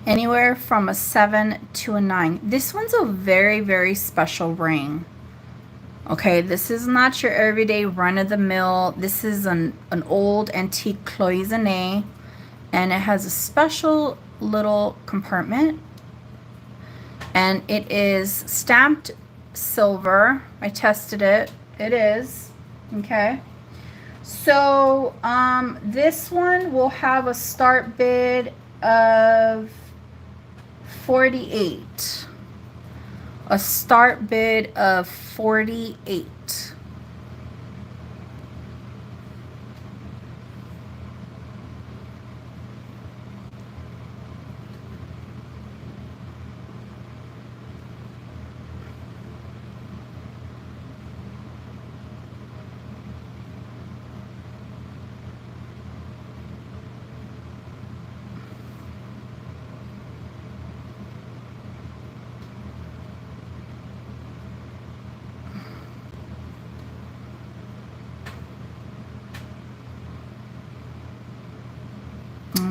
Anywhere from a 7 to a 9. This one's a very, very special ring. Okay, this is not your everyday run-of-the-mill. This is an old antique cloisonne, and it has a special little compartment. And it is stamped silver. I tested it. It is. Okay. So, this one will have a start bid of 48. A start bid of 48.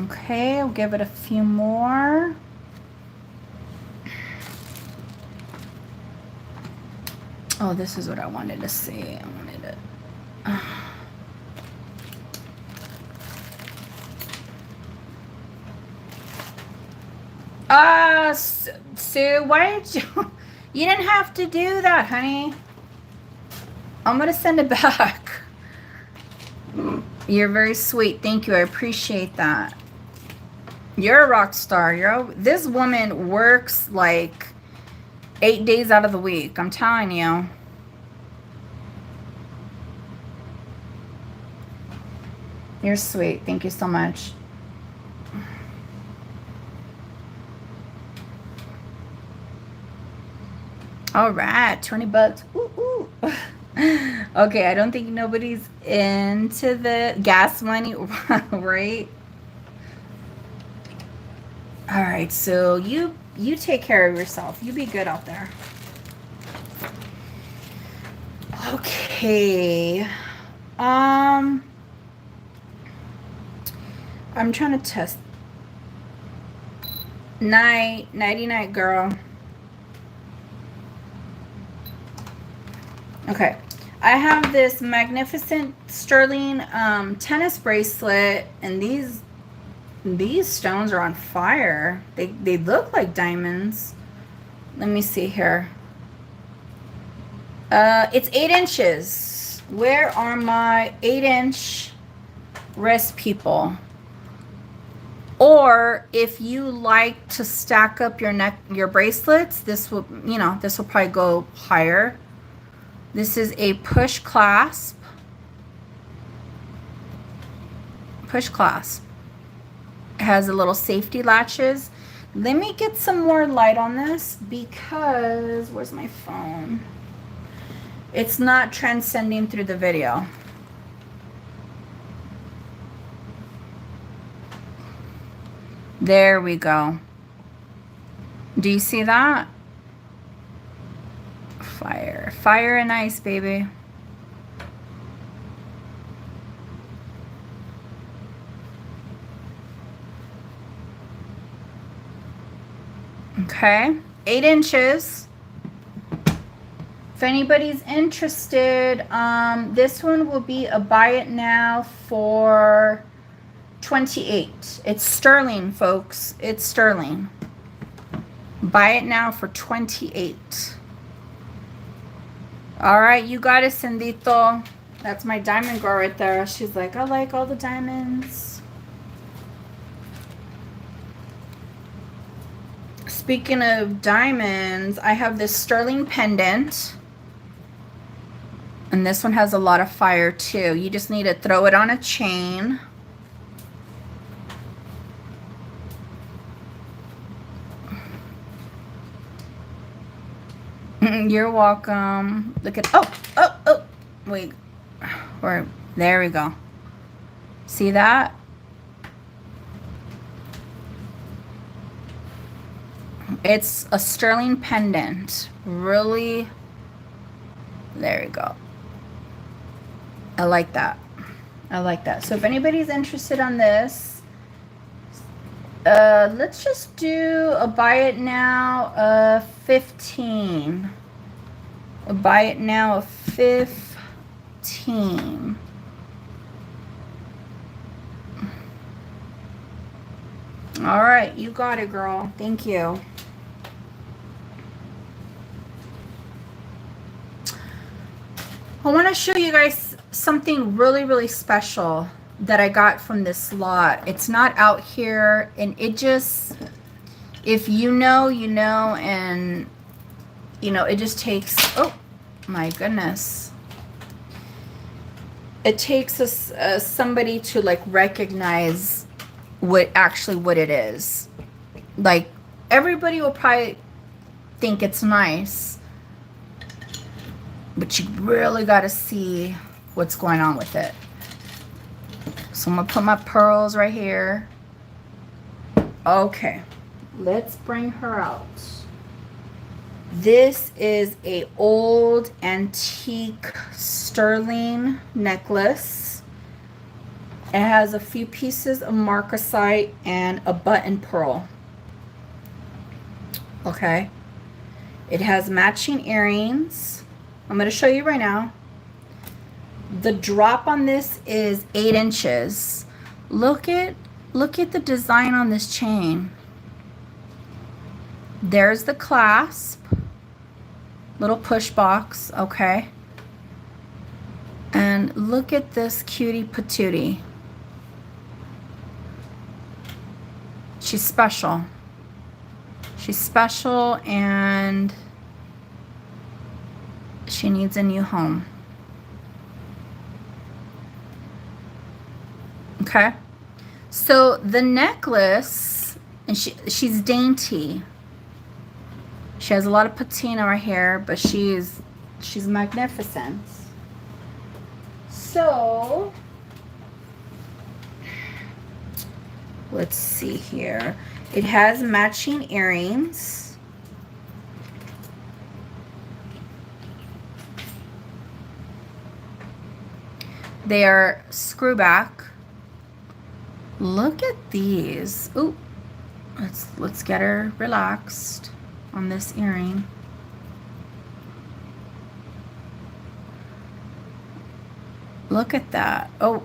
Okay, I'll give it a few more. Oh, this is what I wanted to see. I wanted it. Sue, why did you? You didn't have to do that, honey. I'm gonna send it back. You're very sweet. Thank you. I appreciate that. You're a rock star. This woman works like 8 days out of the week. I'm telling you. You're sweet. Thank you so much. All right, 20 bucks. Ooh, ooh. Okay, I don't think nobody's into the gas money, right? All right, so you take care of yourself. You be good out there. Okay. I'm trying to test. Nighty night, girl. Okay, I have this magnificent sterling tennis bracelet, and these stones are on fire. They look like diamonds. Let me see here. It's 8 inches. Where are my 8-inch wrist people? Or if you like to stack up your bracelets, this will probably go higher. This is a push clasp. Push clasp. It has a little safety latches. Let me get some more light on this because where's my phone? It's not transcending through the video. There we go. Do you see that? Fire and ice, baby. Okay, 8 inches. If anybody's interested, this one will be a buy it now for 28. It's sterling, folks. It's sterling. Buy it now for 28. All right, you got it, Cindito. That's my diamond girl right there. She's like, I like all the diamonds. Speaking of diamonds, I have this sterling pendant. And this one has a lot of fire too. You just need to throw it on a chain. You're welcome. Look at, oh, wait. There we go. See that? It's a sterling pendant. Really, there you go. I like that. I like that. So if anybody's interested on this, let's just do a buy it now of 15. A buy it now of 15. All right, you got it, girl. Thank you. I want to show you guys something really, really special that I got from this lot. It's not out here, and it just, if you know, you know, and, you know, it just takes, oh, my goodness. It takes somebody to, like, recognize what it is. Like, everybody will probably think it's nice, but you really got to see what's going on with it. So I'm gonna put my pearls right here. Okay, let's bring her out. This is a old antique sterling necklace. It has a few pieces of marcasite and a button pearl. Okay, it has matching earrings. I'm going to show you right now. The drop on this is 8 inches. Look at the design on this chain. There's the clasp. Little push box, okay. And look at this cutie patootie. She's special. She's special, and she needs a new home. Okay, so the necklace, and she's dainty. She has a lot of patina right here, but she's magnificent. So let's see here. It has matching earrings. They are screw back. Look at these. Ooh, let's get her relaxed on this earring. Look at that. Oh,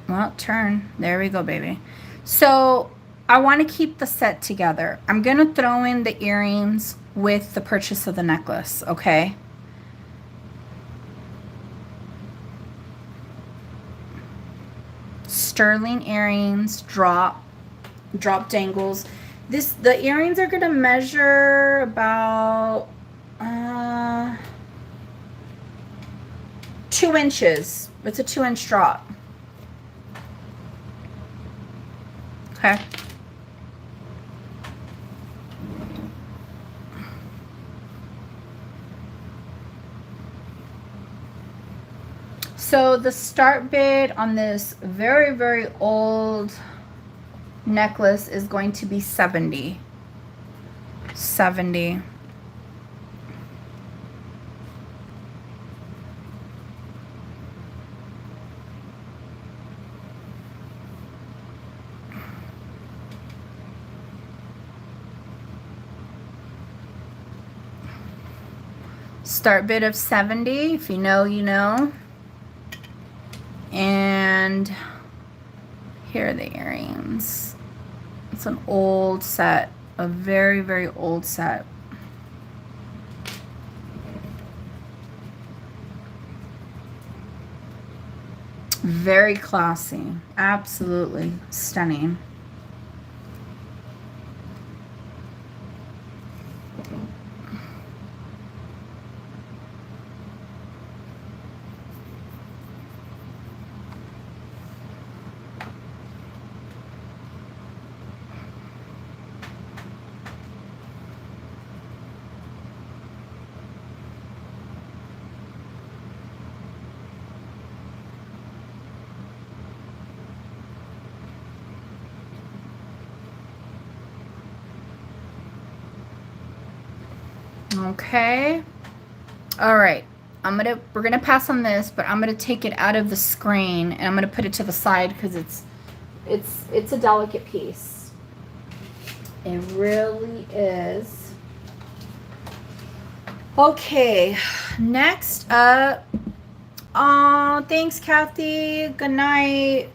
well, turn. There we go, baby. So I want to keep the set together. I'm going to throw in the earrings with the purchase of the necklace, okay? Sterling earrings, drop dangles. The earrings are gonna measure about 2 inches. It's a 2-inch drop. Okay. So the start bid on this very, very old necklace is going to be $70. Start bid of 70. If you know, you know. And here are the earrings. It's an old set, a very, very old set. Very classy, absolutely stunning. Okay. All right. We're gonna pass on this, but I'm gonna take it out of the screen and I'm gonna put it to the side because it's a delicate piece. It really is. Okay, next up. Oh, thanks, Kathy. Good night.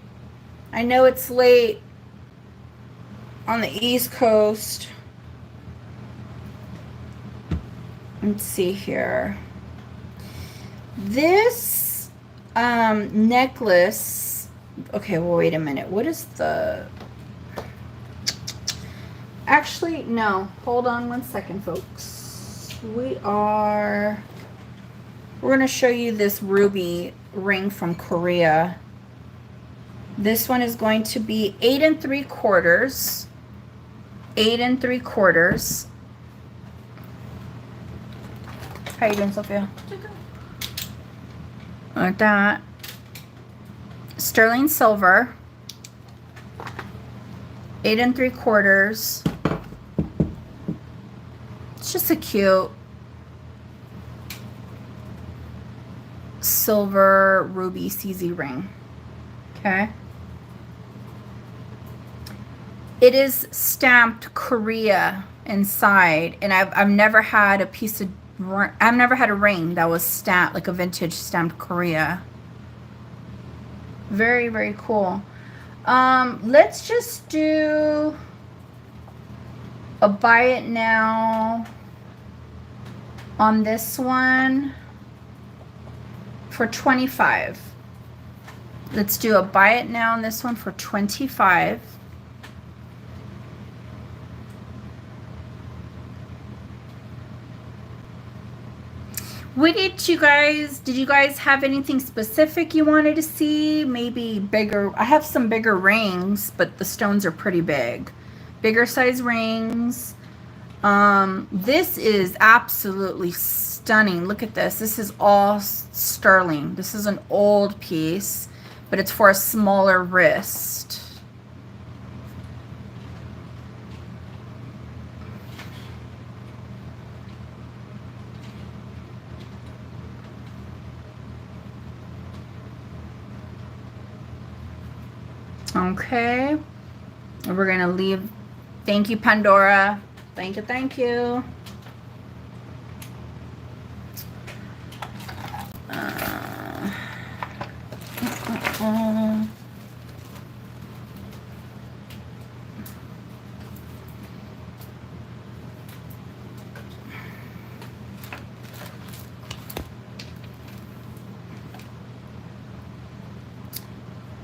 I know it's late on the East Coast. Let's see here. This necklace. Okay, well, wait a minute. What is the... Actually, no. Hold on one second, folks. We're going to show you this ruby ring from Korea. This one is going to be 8 3/4. 8 3/4. How you doing, Sophia? Like that. Sterling silver. 8 3/4. It's just a cute silver ruby CZ ring. Okay. It is stamped Korea inside, and I've never had a piece of... I've never had a ring that was stamped, like a vintage stamped Korea. Very, very cool. Let's just do a buy it now on this one for 25. Let's do a buy it now on this one for 25. Did you guys have anything specific you wanted to see? Maybe bigger. I have some bigger rings, but the stones are pretty big. Bigger size rings. This is absolutely stunning. Look at this. This is all sterling. This is an old piece, but it's for a smaller wrist. Okay, we're gonna leave. Thank you, Pandora. Thank you, thank you.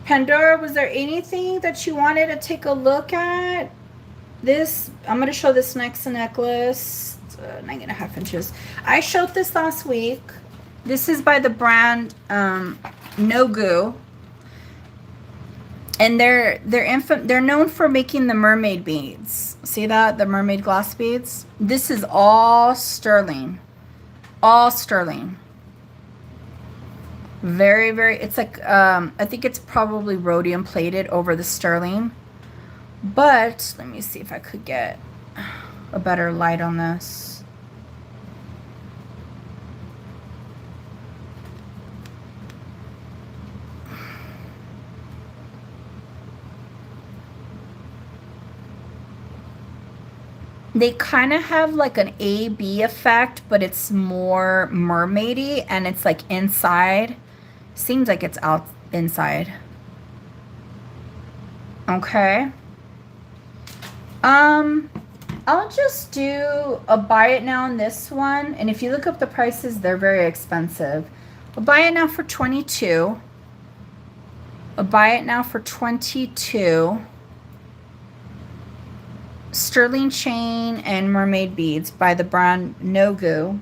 Pandora, was there anything that you wanted to take a look at? This, I'm going to show this next necklace. 9.5 inches. I showed this last week. This is by the brand Nogu. And they're known for making the mermaid beads. See that? The mermaid glass beads. This is all sterling. All sterling. Very, very, it's like, I think it's probably rhodium plated over the sterling. But let me see if I could get a better light on this. They kind of have like an A-B effect, but it's more mermaidy, and it's like inside. Seems like it's out inside. Okay. I'll just do a buy it now on this one. And if you look up the prices, they're very expensive. I'll buy it now for 22. I'll buy it now for 22. Sterling chain and mermaid beads by the brand Nogu.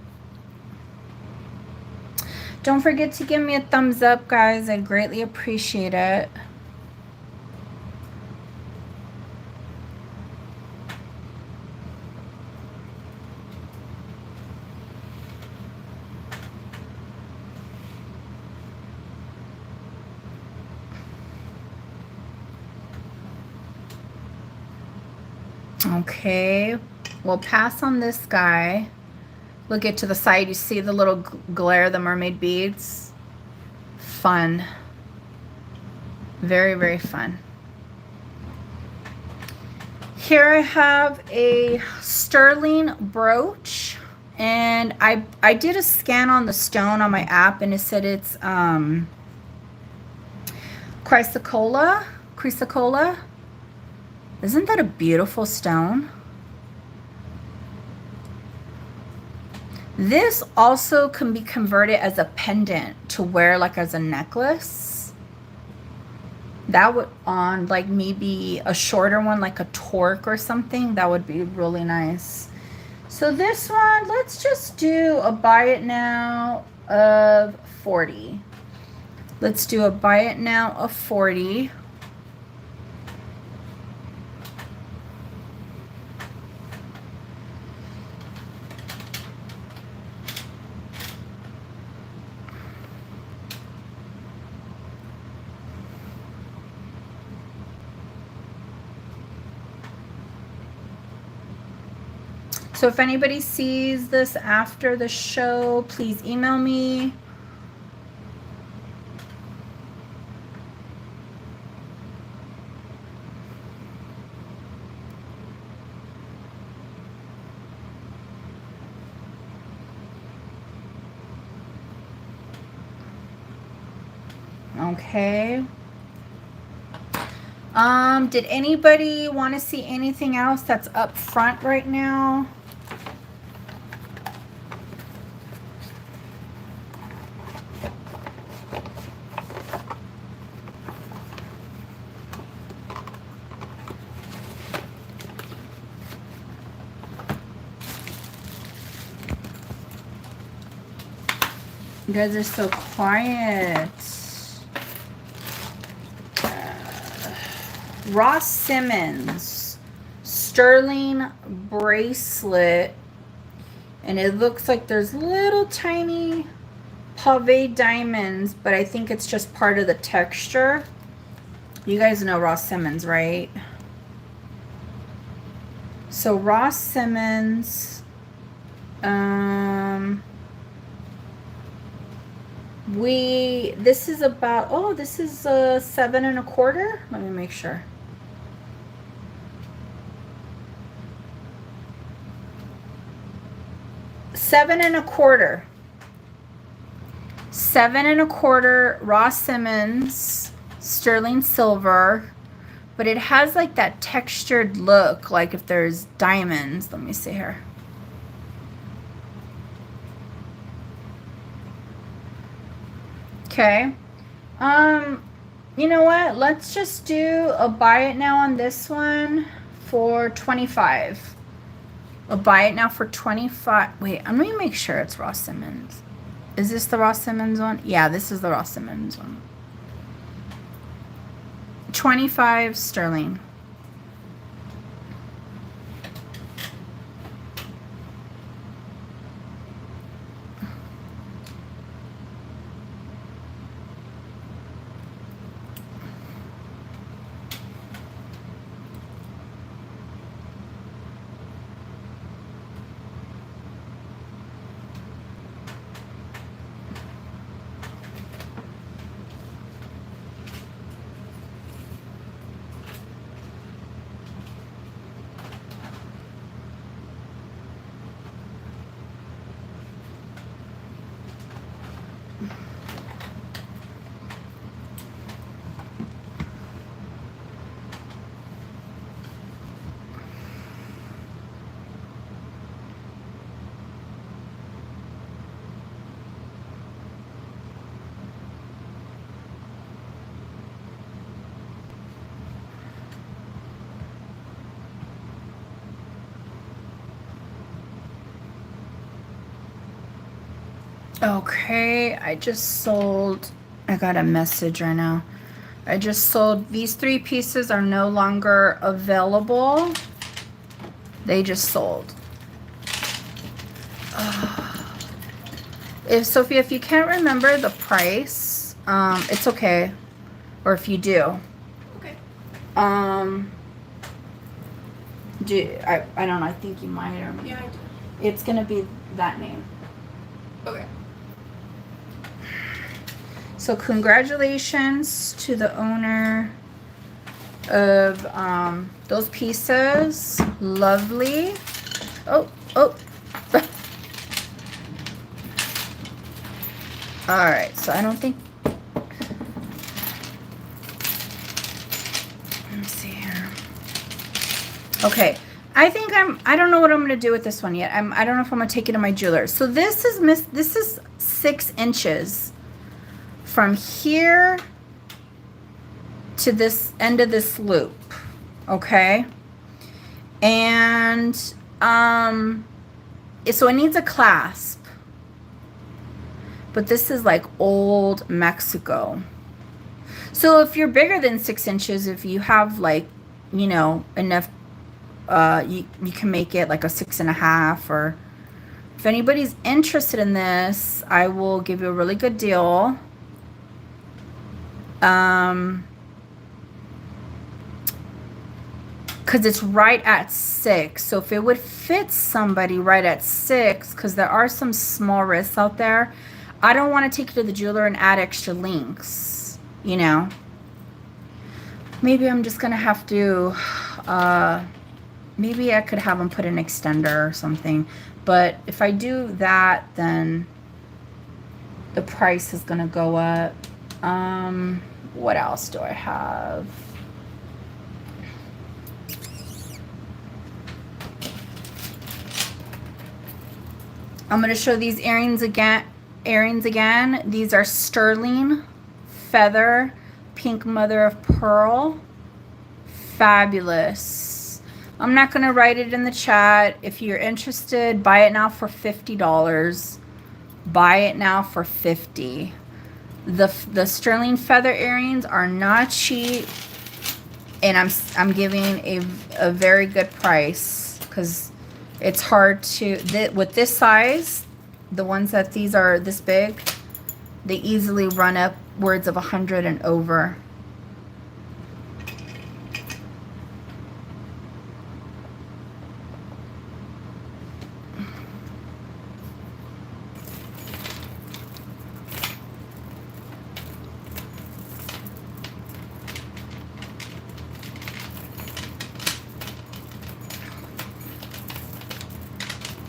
Don't forget to give me a thumbs up, guys. I'd greatly appreciate it. Okay, we'll pass on this guy. Look it to the side. You see the little glare of the mermaid beads? Fun. Very, very fun. Here I have a sterling brooch, and I did a scan on the stone on my app, and it said it's chrysocolla. Isn't that a beautiful stone? This also can be converted as a pendant to wear like as a necklace. That would, on like maybe a shorter one, like a torque or something, that would be really nice. So this one, let's just do a buy it now of 40. Let's do a buy it now of 40. So if anybody sees this after the show, please email me. Okay. Did anybody want to see anything else that's up front right now? You guys are so quiet. Ross Simmons sterling bracelet, and it looks like there's little tiny pave diamonds, but I think it's just part of the texture. You guys know Ross Simmons, right? So Ross Simmons, this is about, oh, this is a 7 1/4. Let me make sure. $7 1/4. 7 1/4 Ross Simmons sterling silver, but it has like that textured look, like if there's diamonds. Let me see here. Okay. You know what? Let's just do a buy it now on this one for 25. A buy it now for 25. Wait, I'm gonna make sure it's Ross Simmons. Is this the Ross Simmons one? Yeah, this is the Ross Simmons one. 25 sterling. Okay, I just sold, I got a message right now. I just sold, these 3 pieces are no longer available. They just sold. If Sophia, if you can't remember the price, it's okay. Or if you do. Okay. I don't know, I think you might, or Yeah, I do. it's gonna be that name. Okay. So congratulations to the owner of those pieces. Lovely. Oh. All right, so I don't think, let me see here. Okay, I don't know what I'm gonna do with this one yet. I don't know if I'm gonna take it to my jeweler. So this is 6 inches from here to this end of this loop, okay? And so it needs a clasp. But this is like old Mexico. So if you're bigger than 6 inches, if you have like, you know, enough, you can make it like a 6.5, or if anybody's interested in this, I will give you a really good deal. Because it's right at 6. So if it would fit somebody right at 6, because there are some small wrists out there, I don't want to take it to the jeweler and add extra links, you know. Maybe I'm just going to have to, maybe I could have them put an extender or something. But if I do that, then the price is going to go up. What else do I have? I'm going to show these earrings again. These are sterling feather pink mother of pearl. Fabulous. I'm not going to write it in the chat. If you're interested, buy it now for $50. Buy it now for $50. The sterling feather earrings are not cheap, and I'm giving a very good price, because it's hard to, with this size, the ones that these are this big, they easily run upwards of 100 and over.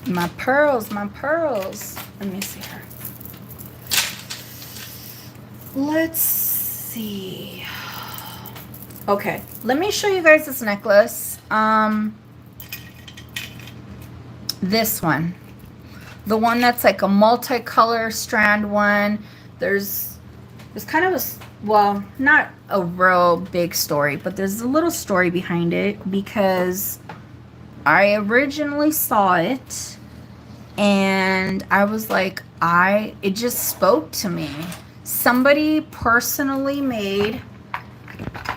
My pearls, my pearls. Let me see her. Let's see. Okay, let me show you guys this necklace. This one. The one that's like a multicolor strand one. There's kind of a, well, not a real big story, but there's a little story behind it, because I originally saw it and I was like, it just spoke to me. Somebody personally made,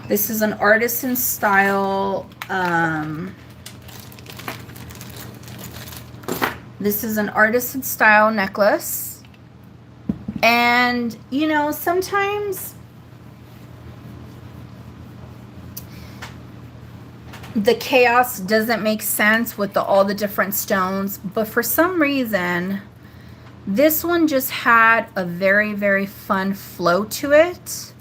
this is an artisan style, this is an artisan style necklace. And, you know, sometimes the chaos doesn't make sense with all the different stones, but for some reason this one just had a very, very fun flow to it.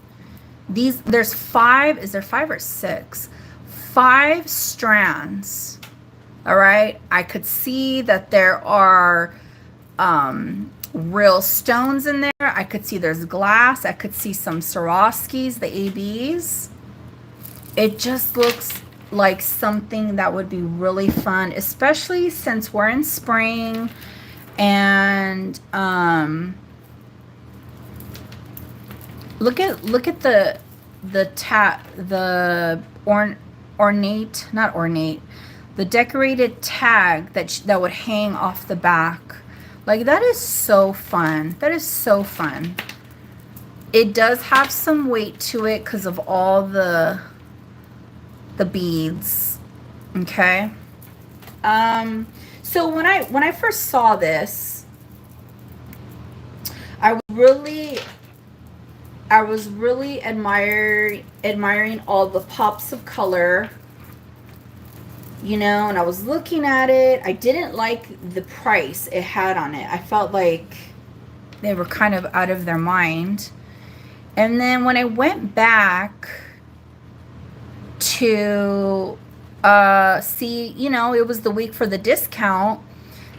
There's 5, is there 5 or 6? 5 strands. All right, I could see that there are real stones in there. I could see there's glass. I could see some Swarovskis, the ABs. It just looks like something that would be really fun, especially since we're in spring. And look at the ornate, not ornate, the decorated tag that would hang off the back. Like, that is so fun. That is so fun. It does have some weight to it because of all the beads. Okay. So when I first saw this, I was really admiring all the pops of color. you know, and I was looking at it. I didn't like the price it had on it. I felt like they were kind of out of their mind. And then when I went back to see, you know, it was the week for the discount,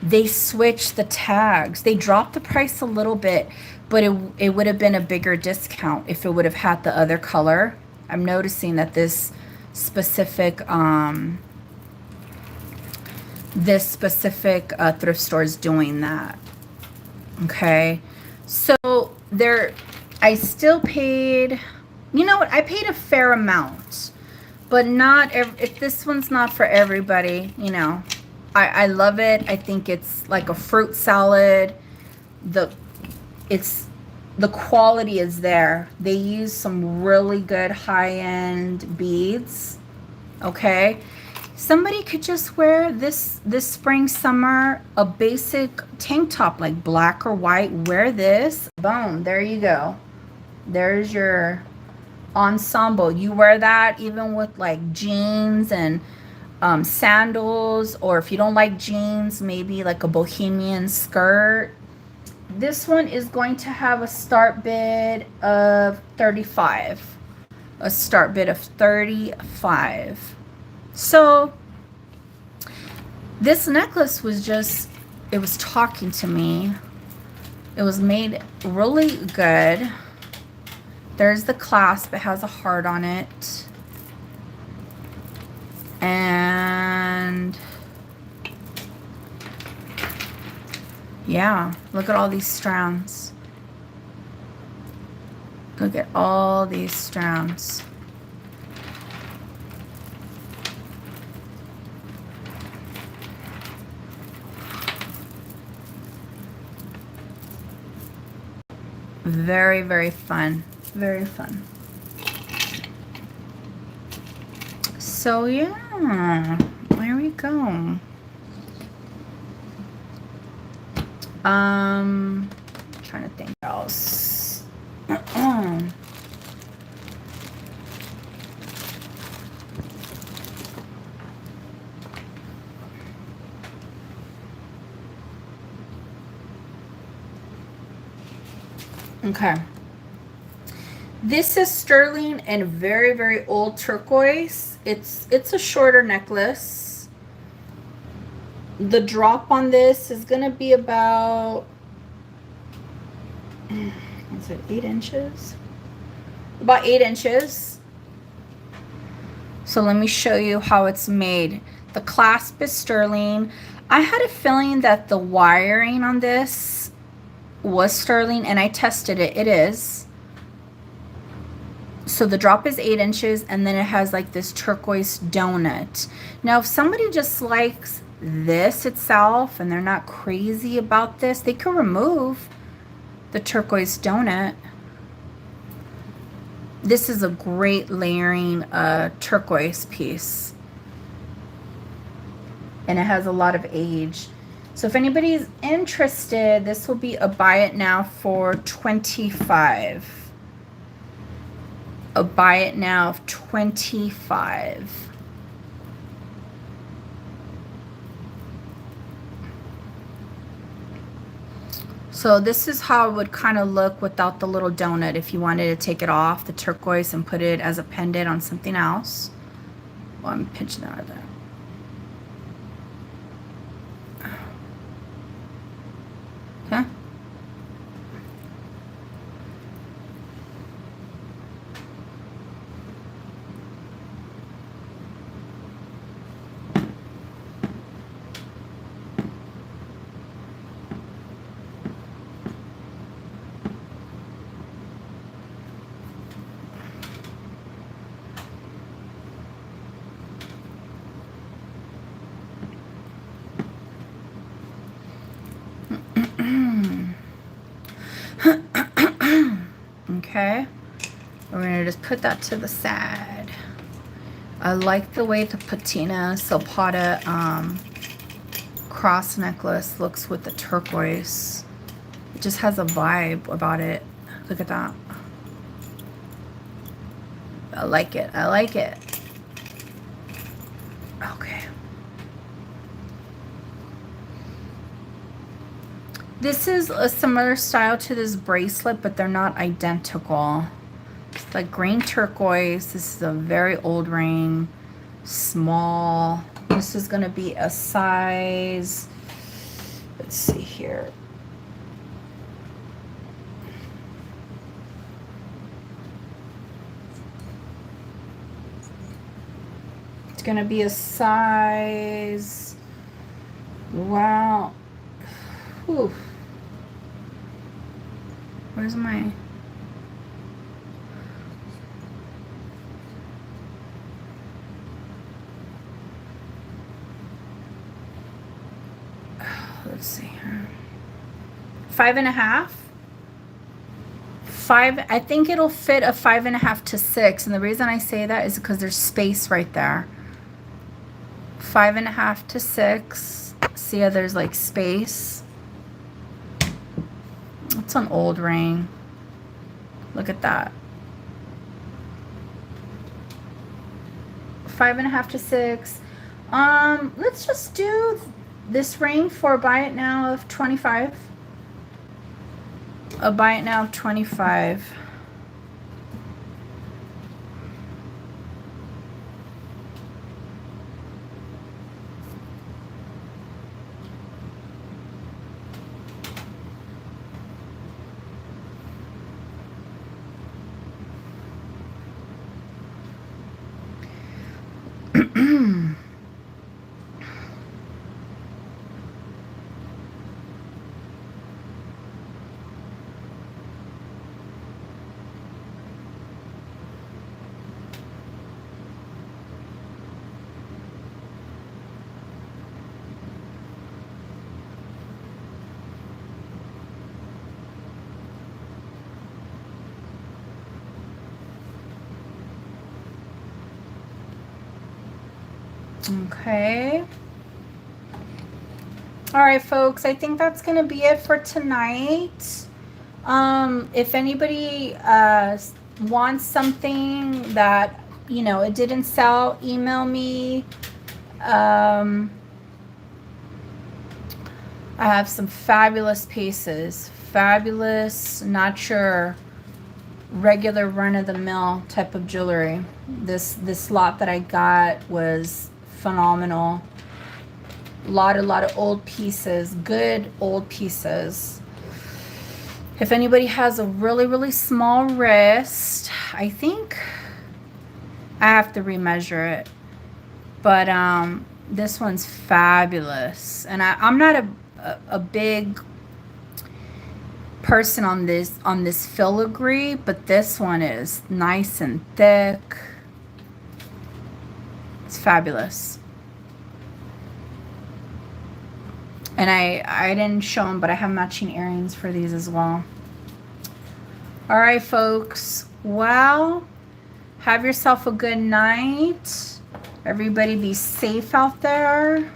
they switched the tags. They dropped the price a little bit, but it would have been a bigger discount if it would have had the other color. I'm noticing that this specific thrift store is doing that. Okay, so I still paid, you know what, I paid a fair amount, but not if this one's not for everybody, you know. I love it. I think it's like a fruit salad. The quality is there. They use some really good high-end beads. Okay, somebody could just wear this spring, summer, a basic tank top like black or white. Wear this, boom, there you go. There's your ensemble. You wear that even with like jeans and sandals, or if you don't like jeans, maybe like a bohemian skirt. This one is going to have a start bid of 35. A start bid of 35. So this necklace was just, it was talking to me. It was made really good. There's the clasp. It has a heart on it. And yeah, look at all these strands. Look at all these strands. Very, very fun. Very fun. So yeah, there we go. Trying to think what else. Okay. This is sterling and very, very old turquoise. It's a shorter necklace. The drop on this is gonna be about, is it 8 inches? About 8 inches. So let me show you how it's made. The clasp is sterling. I had a feeling that the wiring on this was sterling, and I tested it. It is. So the drop is 8 inches, and then it has like this turquoise donut. Now, if somebody just likes this itself and they're not crazy about this, they could remove the turquoise donut. This is a great layering turquoise piece, and it has a lot of age. So if anybody's interested, this will be a buy it now for $25. A buy it now of $25. So this is how it would kind of look without the little donut if you wanted to take it off, the turquoise, and put it as a pendant on something else. Well, I'm pinching out of there. Okay. Okay, we're gonna just put that to the side. I like the way the patina Zapata cross necklace looks with the turquoise. It just has a vibe about it. Look at that. I like it. I like it. Okay. This is a similar style to this bracelet, but they're not identical. It's like green turquoise. This is a very old ring. Small. This is going to be a size, let's see here. It's going to be a size, wow. Whew. Where's my... Let's see here. 5.5. I think it'll fit a 5.5 to 6. And the reason I say that is because there's space right there. 5.5 to 6. See how there's like space? It's an old ring. Look at that. 5.5 to 6. Let's just do this ring for a buy it now of 25. A buy it now of 25. Okay. All right, folks, I think that's going to be it for tonight. If anybody wants something that, you know, it didn't sell, email me. I have some fabulous pieces. Fabulous, not your regular run-of-the-mill type of jewelry. This lot that I got was phenomenal. A lot of old pieces, good old pieces. If anybody has a really small wrist, I think I have to remeasure it. But this one's fabulous. And I'm not a big person on this filigree, but this one is nice and thick. It's fabulous. And I didn't show them, but I have matching earrings for these as well. All right, folks. Well, have yourself a good night. Everybody be safe out there.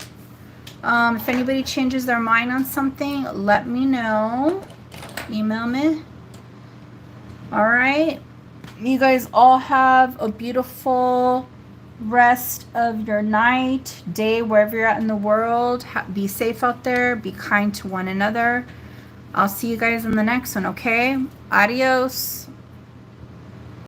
If anybody changes their mind on something, let me know. Email me. All right. You guys all have a beautiful rest of your night, day, wherever you're at in the world. Be safe out there. Be kind to one another. I'll see you guys in the next one, okay? Adios.